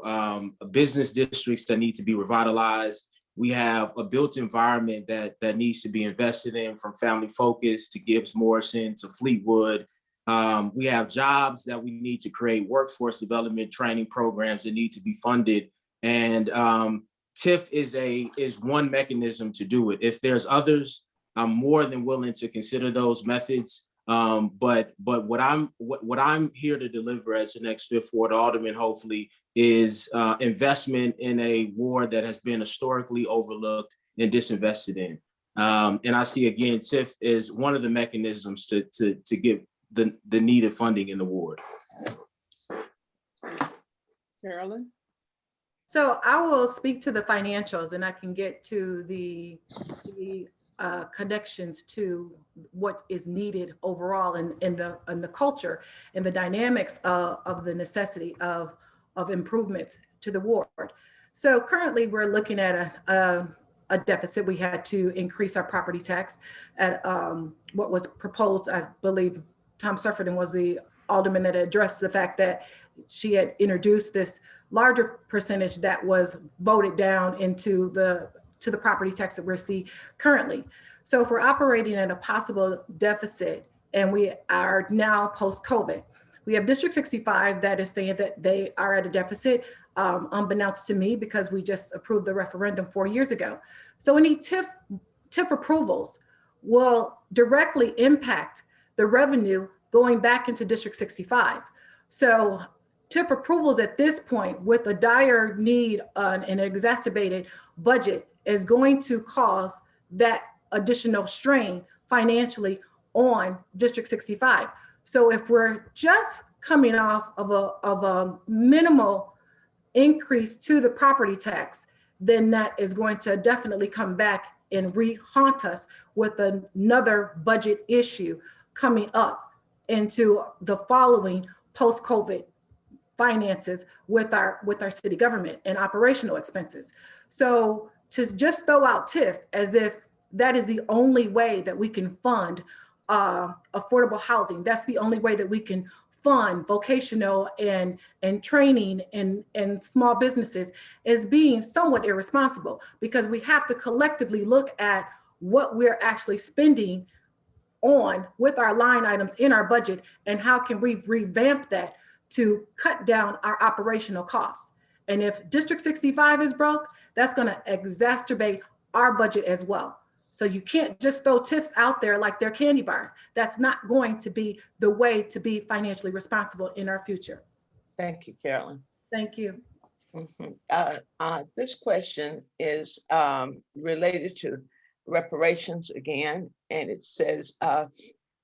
business districts that need to be revitalized. We have a built environment that needs to be invested in, from Family Focus to Gibbs Morrison to Fleetwood. We have jobs that we need to create, workforce development training programs that need to be funded. And TIF is one mechanism to do it. If there's others, I'm more than willing to consider those methods. But what I'm here to deliver as the next 5th Ward Alderman, hopefully, is investment in a ward that has been historically overlooked and disinvested in. And I see again, TIF is one of the mechanisms to give the needed funding in the ward. Carolyn? So I will speak to the financials and I can get to the connections to what is needed overall in the culture and the dynamics of the necessity of improvements to the ward. So currently we're looking at a deficit. We had to increase our property tax at what was proposed. I believe Tom Suffredin was the alderman that addressed the fact that she had introduced this larger percentage that was voted down into the property tax that we're seeing currently. So if we're operating at a possible deficit and we are now post-COVID, we have District 65 that is saying that they are at a deficit, unbeknownst to me, because we just approved the referendum 4 years ago. So any TIF approvals will directly impact the revenue going back into District 65. So TIF approvals at this point with a dire need on an exacerbated budget is going to cause that additional strain financially on District 65. So if we're just coming off of a minimal increase to the property tax, then that is going to definitely come back and re-haunt us with another budget issue coming up into the following post-COVID finances with our city government and operational expenses. So to just throw out TIF as if that is the only way that we can fund affordable housing, that's the only way that we can fund vocational and training and small businesses, is being somewhat irresponsible, because we have to collectively look at what we're actually spending on with our line items in our budget and how can we revamp that to cut down our operational costs. And if District 65 is broke, that's going to exacerbate our budget as well. So you can't just throw TIFs out there like they're candy bars. That's not going to be the way to be financially responsible in our future. Thank you, Carolyn. Thank you. This question is related to reparations again, and it says,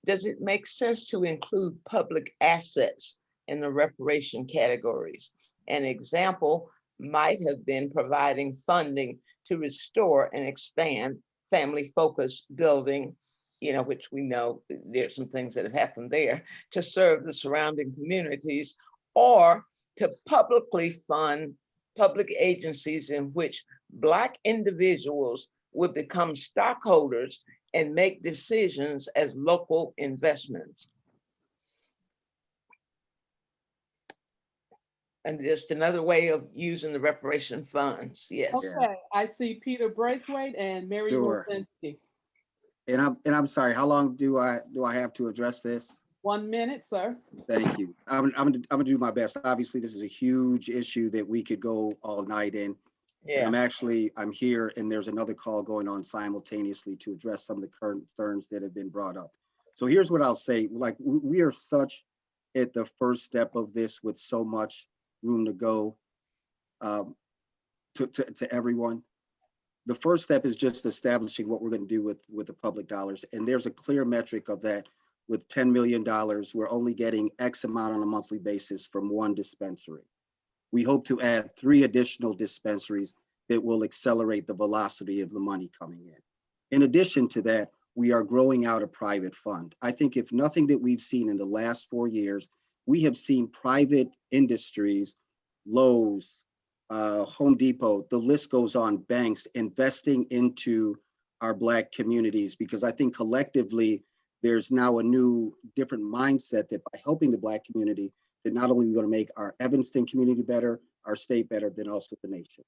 does it make sense to include public assets in the reparation categories? An example might have been providing funding to restore and expand family-focused building, which we know there's some things that have happened there, to serve the surrounding communities, or to publicly fund public agencies in which Black individuals would become stockholders and make decisions as local investments. And just another way of using the reparation funds. Yes. Okay, I see Peter Braithwaite and Mary Sure. Rozinski. And I'm sorry, how long do I have to address this? 1 minute, sir. Thank you. I'm gonna do my best. Obviously, this is a huge issue that we could go all night in. Yeah. And I'm here and there's another call going on simultaneously to address some of the current concerns that have been brought up. So here's what I'll say, like we are such at the first step of this with so much room to go to everyone. The first step is just establishing what we're going to do with the public dollars. And there's a clear metric of that. With $10 million, we're only getting X amount on a monthly basis from one dispensary. We hope to add 3 additional dispensaries that will accelerate the velocity of the money coming in. In addition to that, we are growing out a private fund. I think if nothing that we've seen in the last 4 years, we have seen private industries, Lowe's, Home Depot, the list goes on, banks investing into our Black communities, because I think collectively there's now a new different mindset that by helping the Black community, that not only are we going to make our Evanston community better, our state better, then also the nation.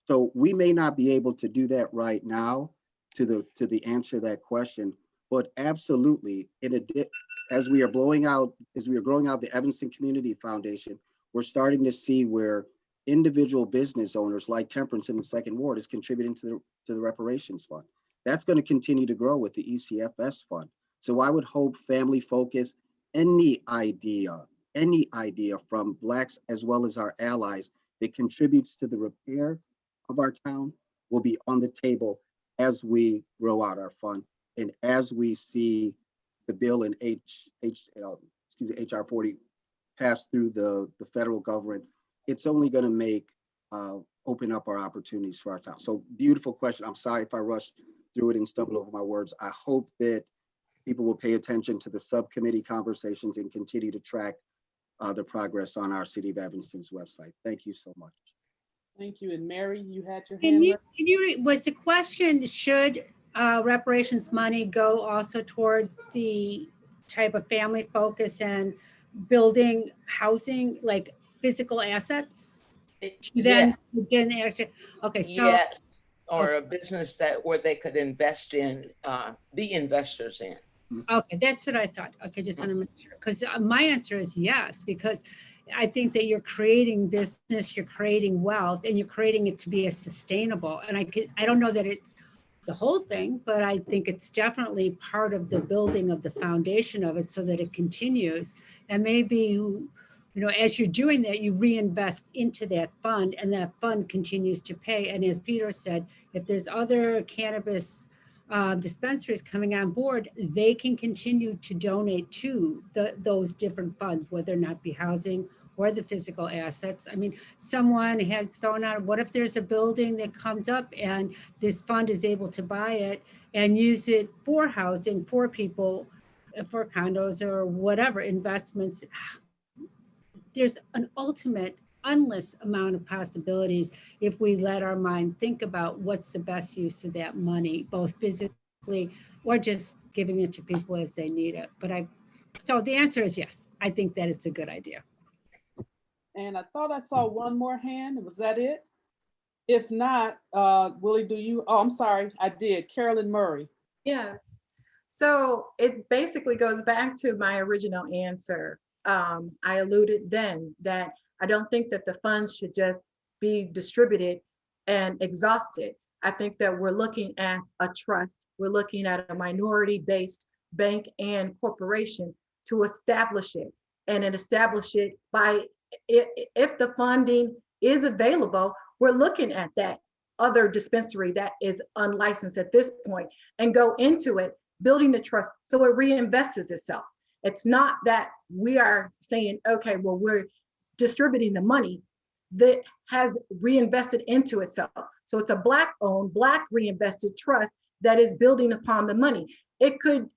So we may not be able to do that right now to the answer to that question, but absolutely, as we are growing out the Evanston Community Foundation, we're starting to see where individual business owners like Temperance in the 2nd Ward is contributing to the reparations fund. That's going to continue to grow with the ECFS fund. So I would hope family focus, any idea from Blacks as well as our allies that contributes to the repair of our town will be on the table as we grow out our fund and as we see the bill in HR 40 pass through the federal government, it's only going to make open up our opportunities for our town. So beautiful question. I'm sorry if I rushed through it and stumbled over my words. I hope that people will pay attention to the subcommittee conversations and continue to track the progress on our City of Evanston's website. Thank you so much. Thank you. And Mary, you had your Can hand you, raised. was the question, should reparations money go also towards the type of family focus and building housing, like physical assets? Then, okay, so. Yeah, or a business where they could invest in, be investors in. Okay, that's what I thought. Okay, just want to make sure, because my answer is yes, because I think that you're creating business, you're creating wealth, and you're creating it to be a sustainable. And I don't know that it's the whole thing, but I think it's definitely part of the building of the foundation of it so that it continues. And maybe, as you're doing that, you reinvest into that fund and that fund continues to pay. And as Peter said, if there's other cannabis dispensaries coming on board, they can continue to donate to those different funds, whether or not be housing or the physical assets. I mean, someone had thrown out, what if there's a building that comes up and this fund is able to buy it and use it for housing, for people, for condos or whatever investments. There's an ultimate endless amount of possibilities if we let our mind think about what's the best use of that money, both physically or just giving it to people as they need it. So the answer is yes. I think that it's a good idea. And I thought I saw one more hand. Was that it? If not, Willie, do you? Oh, I'm sorry. I did. Carolyn Murray. Yes. So it basically goes back to my original answer. I alluded then that I don't think that the funds should just be distributed and exhausted. I think that we're looking at a trust. We're looking at a minority-based bank and corporation to establish it, and then establish it by, if the funding is available, we're looking at that other dispensary that is unlicensed at this point and go into it, building the trust so it reinvests itself. It's not that we are saying, okay, well, we're distributing the money that has reinvested into itself. So it's a Black-owned, Black reinvested trust that is building upon the money. It could,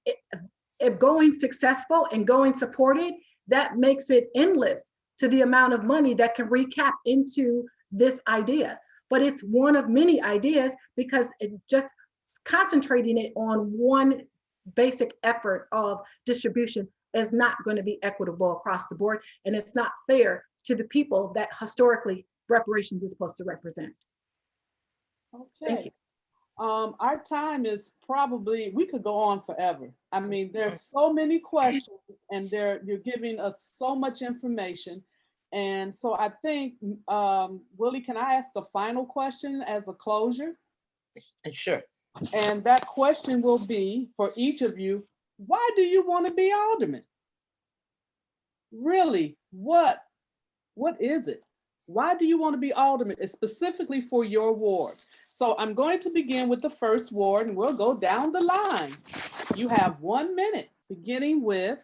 if going successful and going supported, that makes it endless to the amount of money that can recap into this idea. But it's one of many ideas because it just concentrating it on one basic effort of distribution is not going to be equitable across the board, and it's not fair to the people that historically reparations is supposed to represent. Okay. Thank you. Our time is probably, we could go on forever. I mean, there's so many questions and you're giving us so much information. And so I think, Willie, can I ask a final question as a closure? Sure. And that question will be for each of you, why do you want to be alderman? Really, what is it? Why do you want to be alderman? It's specifically for your ward. So I'm going to begin with the first ward and we'll go down the line. You have 1 minute, beginning with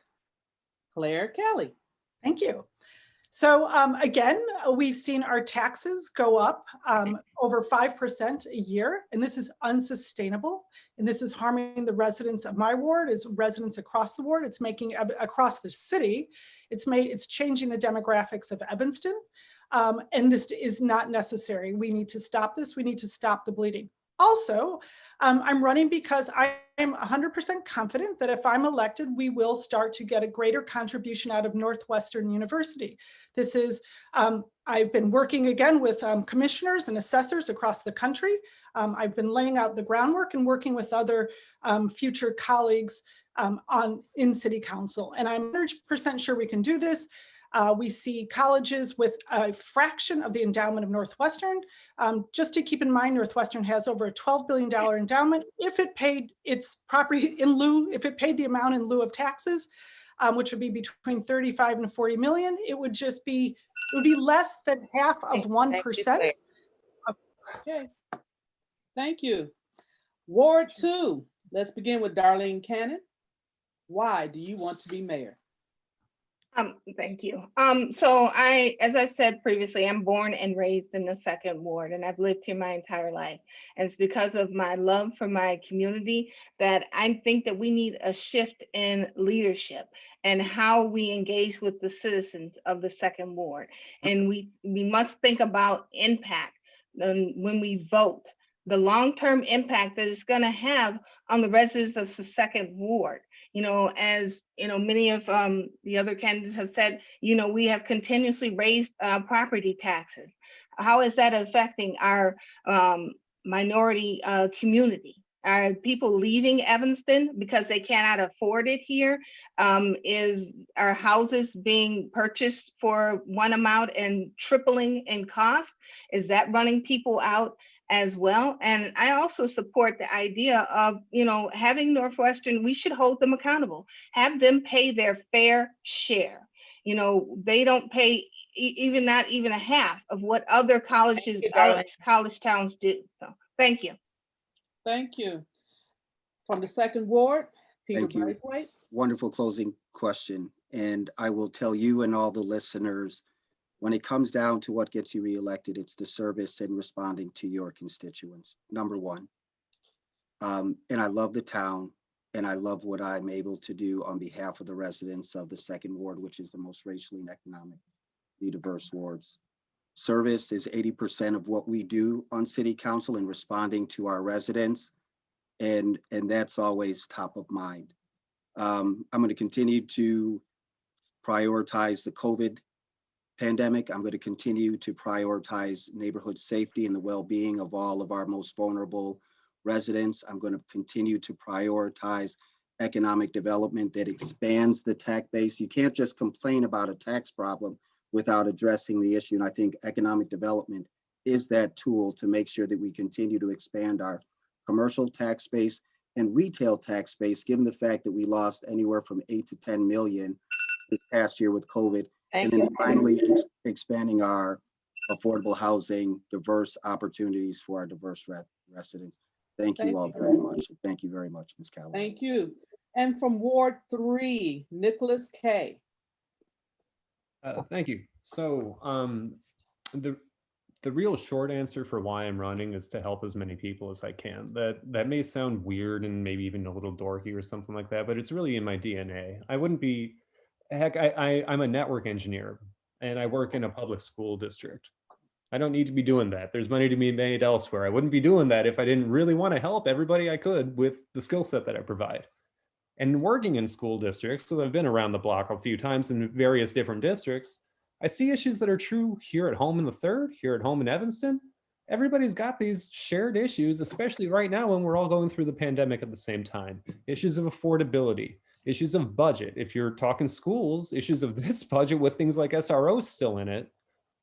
Claire Kelly. Thank you. So again, we've seen our taxes go up over 5% a year, and this is unsustainable. And this is harming the residents of my ward, as residents across the ward. It's making across the city. It's changing the demographics of Evanston, and this is not necessary. We need to stop this. We need to stop the bleeding. Also, I'm running because I am 100% confident that if I'm elected, we will start to get a greater contribution out of Northwestern University. This is, I've been working again with commissioners and assessors across the country. I've been laying out the groundwork and working with other future colleagues in City Council. And I'm 100% sure we can do this. We see colleges with a fraction of the endowment of Northwestern. Just to keep in mind, Northwestern has over a $12 billion endowment. If it paid its property in lieu, if it paid the amount in lieu of taxes, which would be between 35 and 40 million, it would be less than half of 1%. Okay, thank you. Ward 2, let's begin with Darlene Cannon. Why do you want to be mayor? Thank you. As I said previously, I'm born and raised in the 2nd Ward, and I've lived here my entire life. And it's because of my love for my community that I think that we need a shift in leadership and how we engage with the citizens of the 2nd Ward. And we must think about impact when we vote, the long-term impact that it's going to have on the residents of the 2nd Ward. As many of the other candidates have said, we have continuously raised property taxes. How is that affecting our minority community? Are people leaving Evanston because they cannot afford it here? Are houses being purchased for one amount and tripling in cost? Is that running people out as well? And I also support the idea of, having Northwestern, we should hold them accountable, have them pay their fair share. They don't pay not even a half of what other colleges, college towns do. So thank you. Thank you. From the 2nd Ward, Peter Thank you. Braithwaite. Wonderful closing question. And I will tell you and all the listeners, when it comes down to what gets you reelected, it's the service and responding to your constituents, number one. And I love the town, and I love what I'm able to do on behalf of the residents of the 2nd Ward, which is the most racially and economically diverse wards. Service is 80% of what we do on city council in responding to our residents. And that's always top of mind. I'm going to continue to prioritize the COVID pandemic. I'm going to continue to prioritize neighborhood safety and the well-being of all of our most vulnerable residents. I'm going to continue to prioritize economic development that expands the tax base. You can't just complain about a tax problem without addressing the issue. And I think economic development is that tool to make sure that we continue to expand our commercial tax base and retail tax base, given the fact that we lost anywhere from 8 to 10 million this past year with COVID. And then finally expanding our affordable housing, diverse opportunities for our diverse residents. Thank you all very much. Thank you very much, Ms. Calloway. Thank you. And from Ward 3, Nicholas K. Thank you. So the real short answer for why I'm running is to help as many people as I can. That may sound weird and maybe even a little dorky or something like that, but it's really in my DNA. I wouldn't be, heck, I'm a network engineer and I work in a public school district. I don't need to be doing that. There's money to be made elsewhere. I wouldn't be doing that if I didn't really want to help everybody I could with the skill set that I provide. And working in school districts, so I've been around the block a few times in various different districts, I see issues that are true here at home in the 3rd, here at home in Evanston. Everybody's got these shared issues, especially right now when we're all going through the pandemic at the same time. Issues of affordability, issues of budget. If you're talking schools, issues of this budget with things like SROs still in it,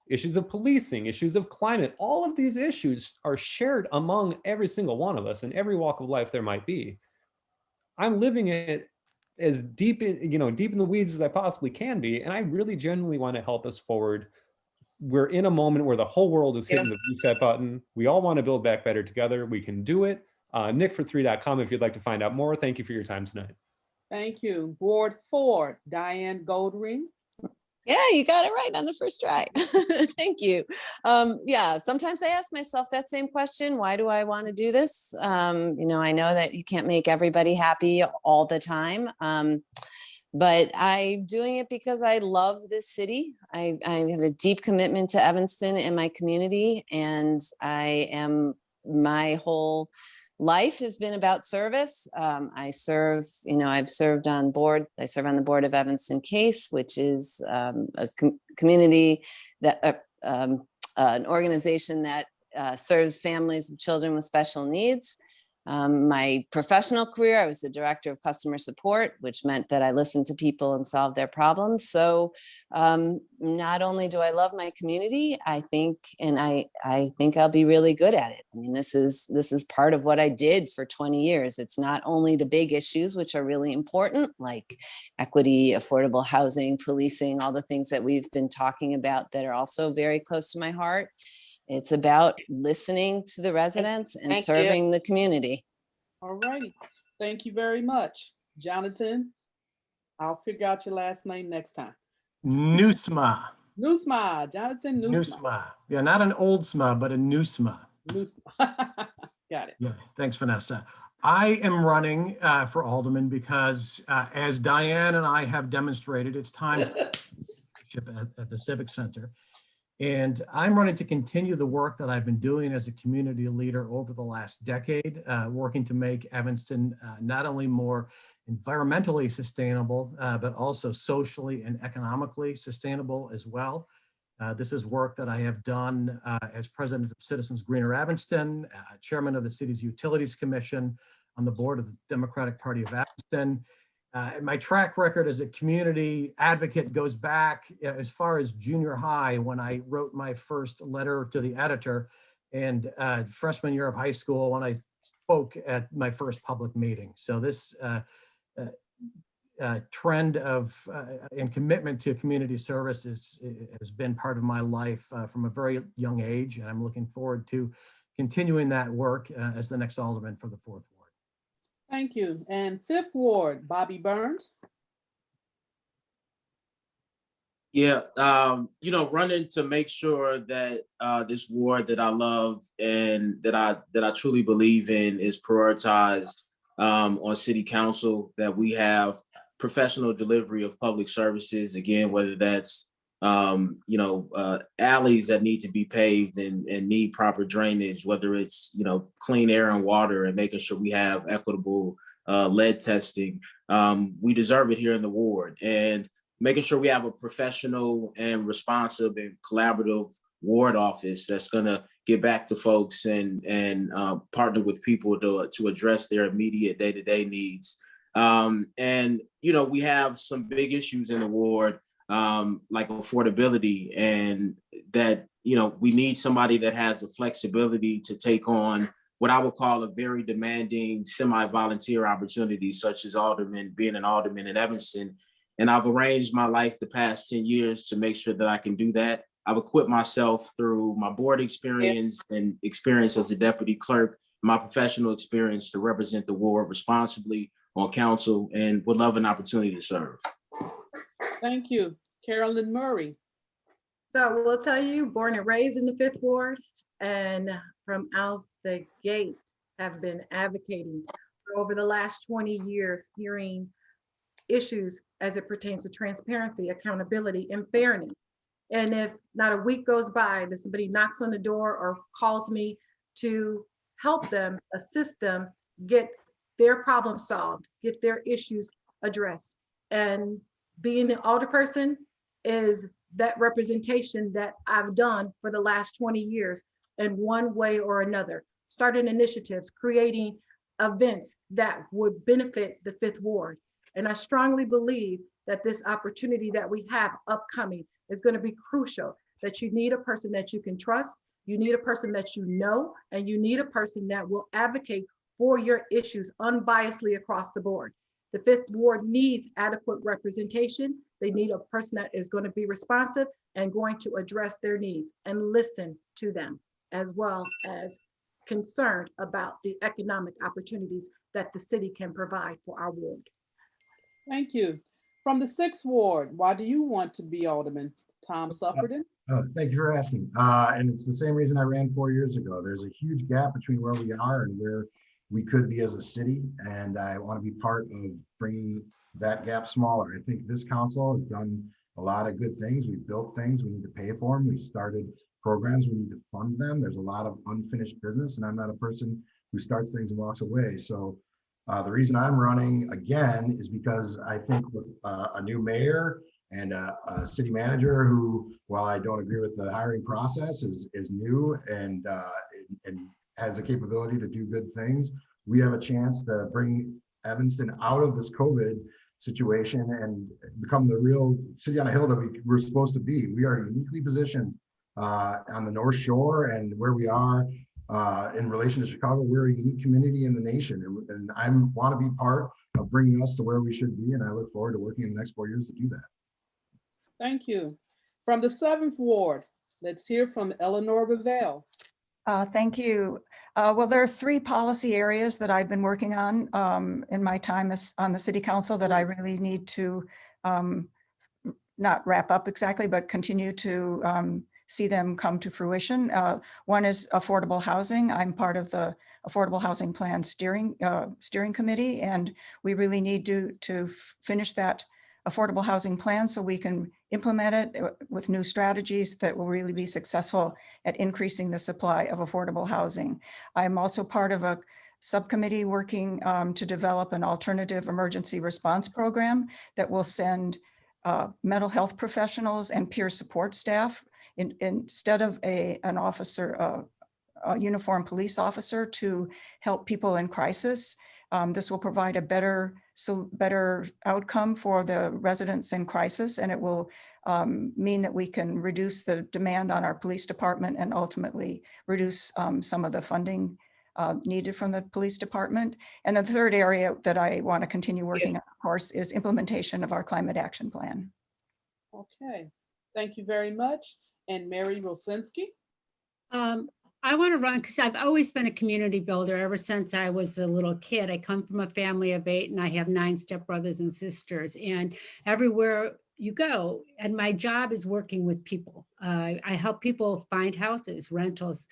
issues of policing, issues of climate. All of these issues are shared among every single one of us in every walk of life there might be. I'm living it as deep in the weeds as I possibly can be. And I really genuinely want to help us forward. We're in a moment where the whole world is hitting the reset button. We all want to build back better together. We can do it. nickfor3.com if you'd like to find out more. Thank you for your time tonight. Thank you. Ward 4, Diane Goldring. Yeah, you got it right on the first try. Thank you. Yeah, sometimes I ask myself that same question. Why do I want to do this? I know that you can't make everybody happy all the time. But I'm doing it because I love this city. I have a deep commitment to Evanston and my community. And my whole life has been about service. I've served on board. I serve on the board of Evanston Case, which is a community that an organization that serves families of children with special needs. My professional career, I was the director of customer support, which meant that I listened to people and solved their problems. So not only do I love my community, I think I'll be really good at it. I mean, this is part of what I did for 20 years. It's not only the big issues, which are really important, like equity, affordable housing, policing, all the things that we've been talking about that are also very close to my heart. It's about listening to the residents and serving the community. All righty. Thank you very much. Jonathan, I'll figure out your last name next time. Newsma. Newsma, Jonathan Newsma. Newsma. Yeah, not an old sma, but a newsma. Newsma. Got it. Yeah, thanks, Vanessa. I am running for alderman because as Diane and I have demonstrated, it's time at the Civic Center. And I'm running to continue the work that I've been doing as a community leader over the last decade, working to make Evanston not only more environmentally sustainable, but also socially and economically sustainable as well. This is work that I have done as president of Citizens Greener Evanston, chairman of the city's Utilities Commission, on the board of the Democratic Party of Evanston. My track record as a community advocate goes back as far as junior high, when I wrote my first letter to the editor, and freshman year of high school when I spoke at my first public meeting. So this trend of and commitment to community service has been part of my life from a very young age, and I'm looking forward to continuing that work as the next alderman for the 4th Ward. Thank you. And 5th Ward, Bobby Burns. Yeah, running to make sure that this ward that I love and that I truly believe in is prioritized on city council, that we have professional delivery of public services, again, whether that's alleys that need to be paved and need proper drainage, whether it's clean air and water, and making sure we have equitable lead testing. We deserve it here in the ward, and making sure we have a professional and responsive and collaborative ward office that's going to get back to folks and partner with people to address their immediate day-to-day needs. We have some big issues in the ward, like affordability, and that, we need somebody that has the flexibility to take on what I would call a very demanding semi-volunteer opportunity, such as being an alderman in Evanston. And I've arranged my life the past 10 years to make sure that I can do that. I've equipped myself through my board experience and experience as a deputy clerk, my professional experience to represent the ward responsibly on council, and would love an opportunity to serve. Thank you. Carolyn Murray. So we'll tell you, born and raised in the 5th Ward, and from out the gate have been advocating for over the last 20 years, hearing issues as it pertains to transparency, accountability, and fairness. And if not a week goes by that somebody knocks on the door or calls me to help them, assist them, get their problem solved, get their issues addressed. And being an alderperson is that representation that I've done for the last 20 years in one way or another, starting initiatives, creating events that would benefit the 5th Ward. And I strongly believe that this opportunity that we have upcoming is going to be crucial, that you need a person that you can trust, you need a person that you know, and you need a person that will advocate for your issues unbiasedly across the board. The 5th Ward needs adequate representation. They need a person that is going to be responsive and going to address their needs and listen to them, as well as concerned about the economic opportunities that the city can provide for our ward. Thank you. From the 6th Ward, why do you want to be alderman? Tom Sufferton. Thank you for asking. And it's the same reason I ran 4 years ago. There's a huge gap between where we are and where we could be as a city. And I want to be part of bringing that gap smaller. I think this council has done a lot of good things. We've built things. We need to pay for them. We've started programs. We need to fund them. There's a lot of unfinished business, and I'm not a person who starts things and walks away. So the reason I'm running again is because I think with a new mayor and a city manager who, while I don't agree with the hiring process, is new and has the capability to do good things, we have a chance to bring Evanston out of this COVID situation and become the real city on a hill that we're supposed to be. We are uniquely positioned on the North Shore, and where we are in relation to Chicago, we're a unique community in the nation, and I want to be part of bringing us to where we should be, and I look forward to working in the next 4 years to do that. Thank you. From the 7th Ward, let's hear from Eleanor Revell. Thank you. Well, there are 3 policy areas that I've been working on in my time on the city council that I really need to not wrap up exactly, but continue to see them come to fruition. One is affordable housing. I'm part of the Affordable Housing Plan steering committee, and we really need to finish that affordable housing plan so we can implement it with new strategies that will really be successful at increasing the supply of affordable housing. I'm also part of a subcommittee working to develop an alternative emergency response program that will send mental health professionals and peer support staff instead of an officer, a uniformed police officer, to help people in crisis. This will provide a better outcome for the residents in crisis, and it will mean that we can reduce the demand on our police department and ultimately reduce some of the funding needed from the police department. And the third area that I want to continue working on, of course, is implementation of our climate action plan. Okay, thank you very much. And Mary Rozinski. I want to run because I've always been a community builder ever since I was a little kid. I come from a family of 8 and I have 9 stepbrothers and sisters, and everywhere you go, and my job is working with people. I help people find houses, rentals,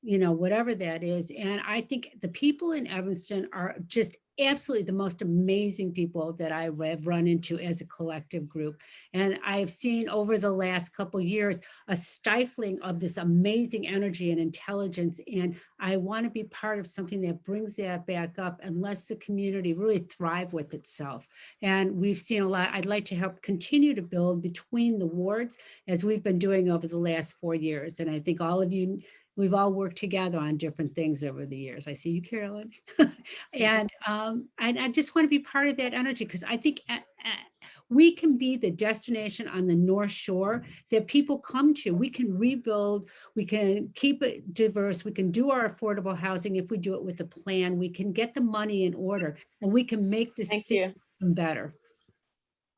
you know, whatever that is. And I think the people in Evanston are just absolutely the most amazing people that I have run into as a collective group. And I've seen over the last couple of years a stifling of this amazing energy and intelligence. And I want to be part of something that brings that back up and lets the community really thrive with itself. And we've seen a lot. I'd like to help continue to build between the wards as we've been doing over the last 4 years. And I think all of you, we've all worked together on different things over the years. I see you, Carolyn. And I just want to be part of that energy, because I think we can be the destination on the North Shore that people come to. We can rebuild, we can keep it diverse, we can do our affordable housing if we do it with a plan, we can get the money in order, and we can make the city better.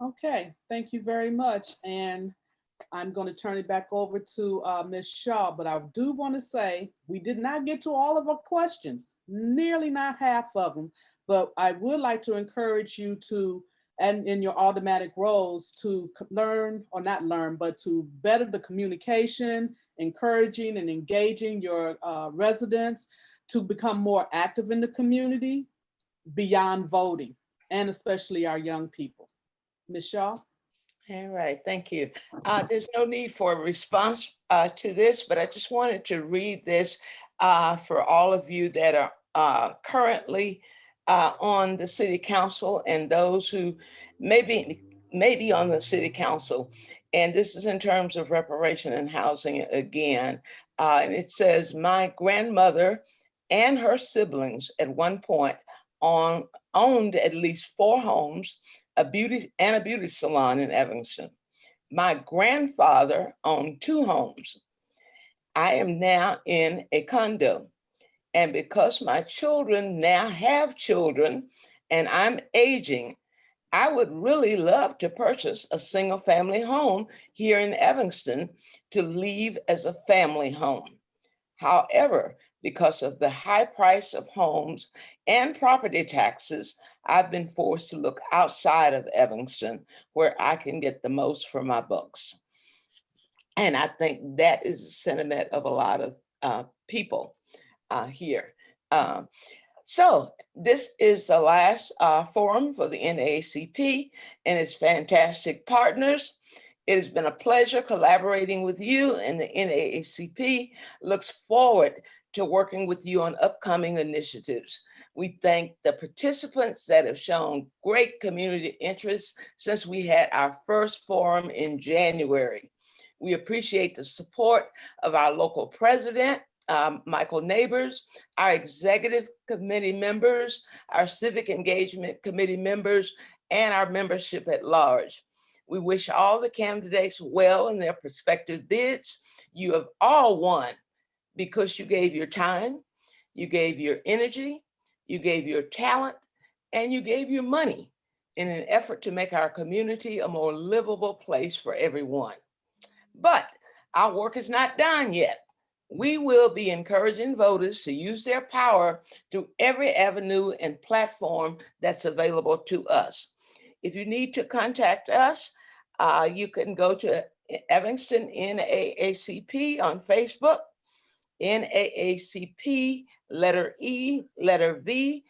Okay, thank you very much. And I'm going to turn it back over to Ms. Shaw, but I do want to say we did not get to all of our questions, nearly not half of them, but I would like to encourage you to, and in your aldermanic roles, to learn, or not learn, but to better the communication, encouraging and engaging your residents to become more active in the community beyond voting, and especially our young people. Ms. Shaw? All right, thank you. There's no need for a response to this, but I just wanted to read this for all of you that are currently on the city council and those who may be on the city council. And this is in terms of reparation and housing again. And it says, my grandmother and her siblings at one point owned at least 4 homes, a beauty salon in Evanston. My grandfather owned 2 homes. I am now in a condo. And because my children now have children and I'm aging, I would really love to purchase a single family home here in Evanston to leave as a family home. However, because of the high price of homes and property taxes, I've been forced to look outside of Evanston where I can get the most for my bucks. And I think that is the sentiment of a lot of people here. So this is the last forum for the NAACP and its fantastic partners. It has been a pleasure collaborating with you, and the NAACP looks forward to working with you on upcoming initiatives. We thank the participants that have shown great community interest since we had our first forum in January. We appreciate the support of our local president, Michael Neighbors, our executive committee members, our civic engagement committee members, and our membership at large. We wish all the candidates well in their prospective bids. You have all won because you gave your time, you gave your energy, you gave your talent, and you gave your money in an effort to make our community a more livable place for everyone. But our work is not done yet. We will be encouraging voters to use their power through every avenue and platform that's available to us. If you need to contact us, you can go to Evanston NAACP on Facebook, NAACP, letter E, letter V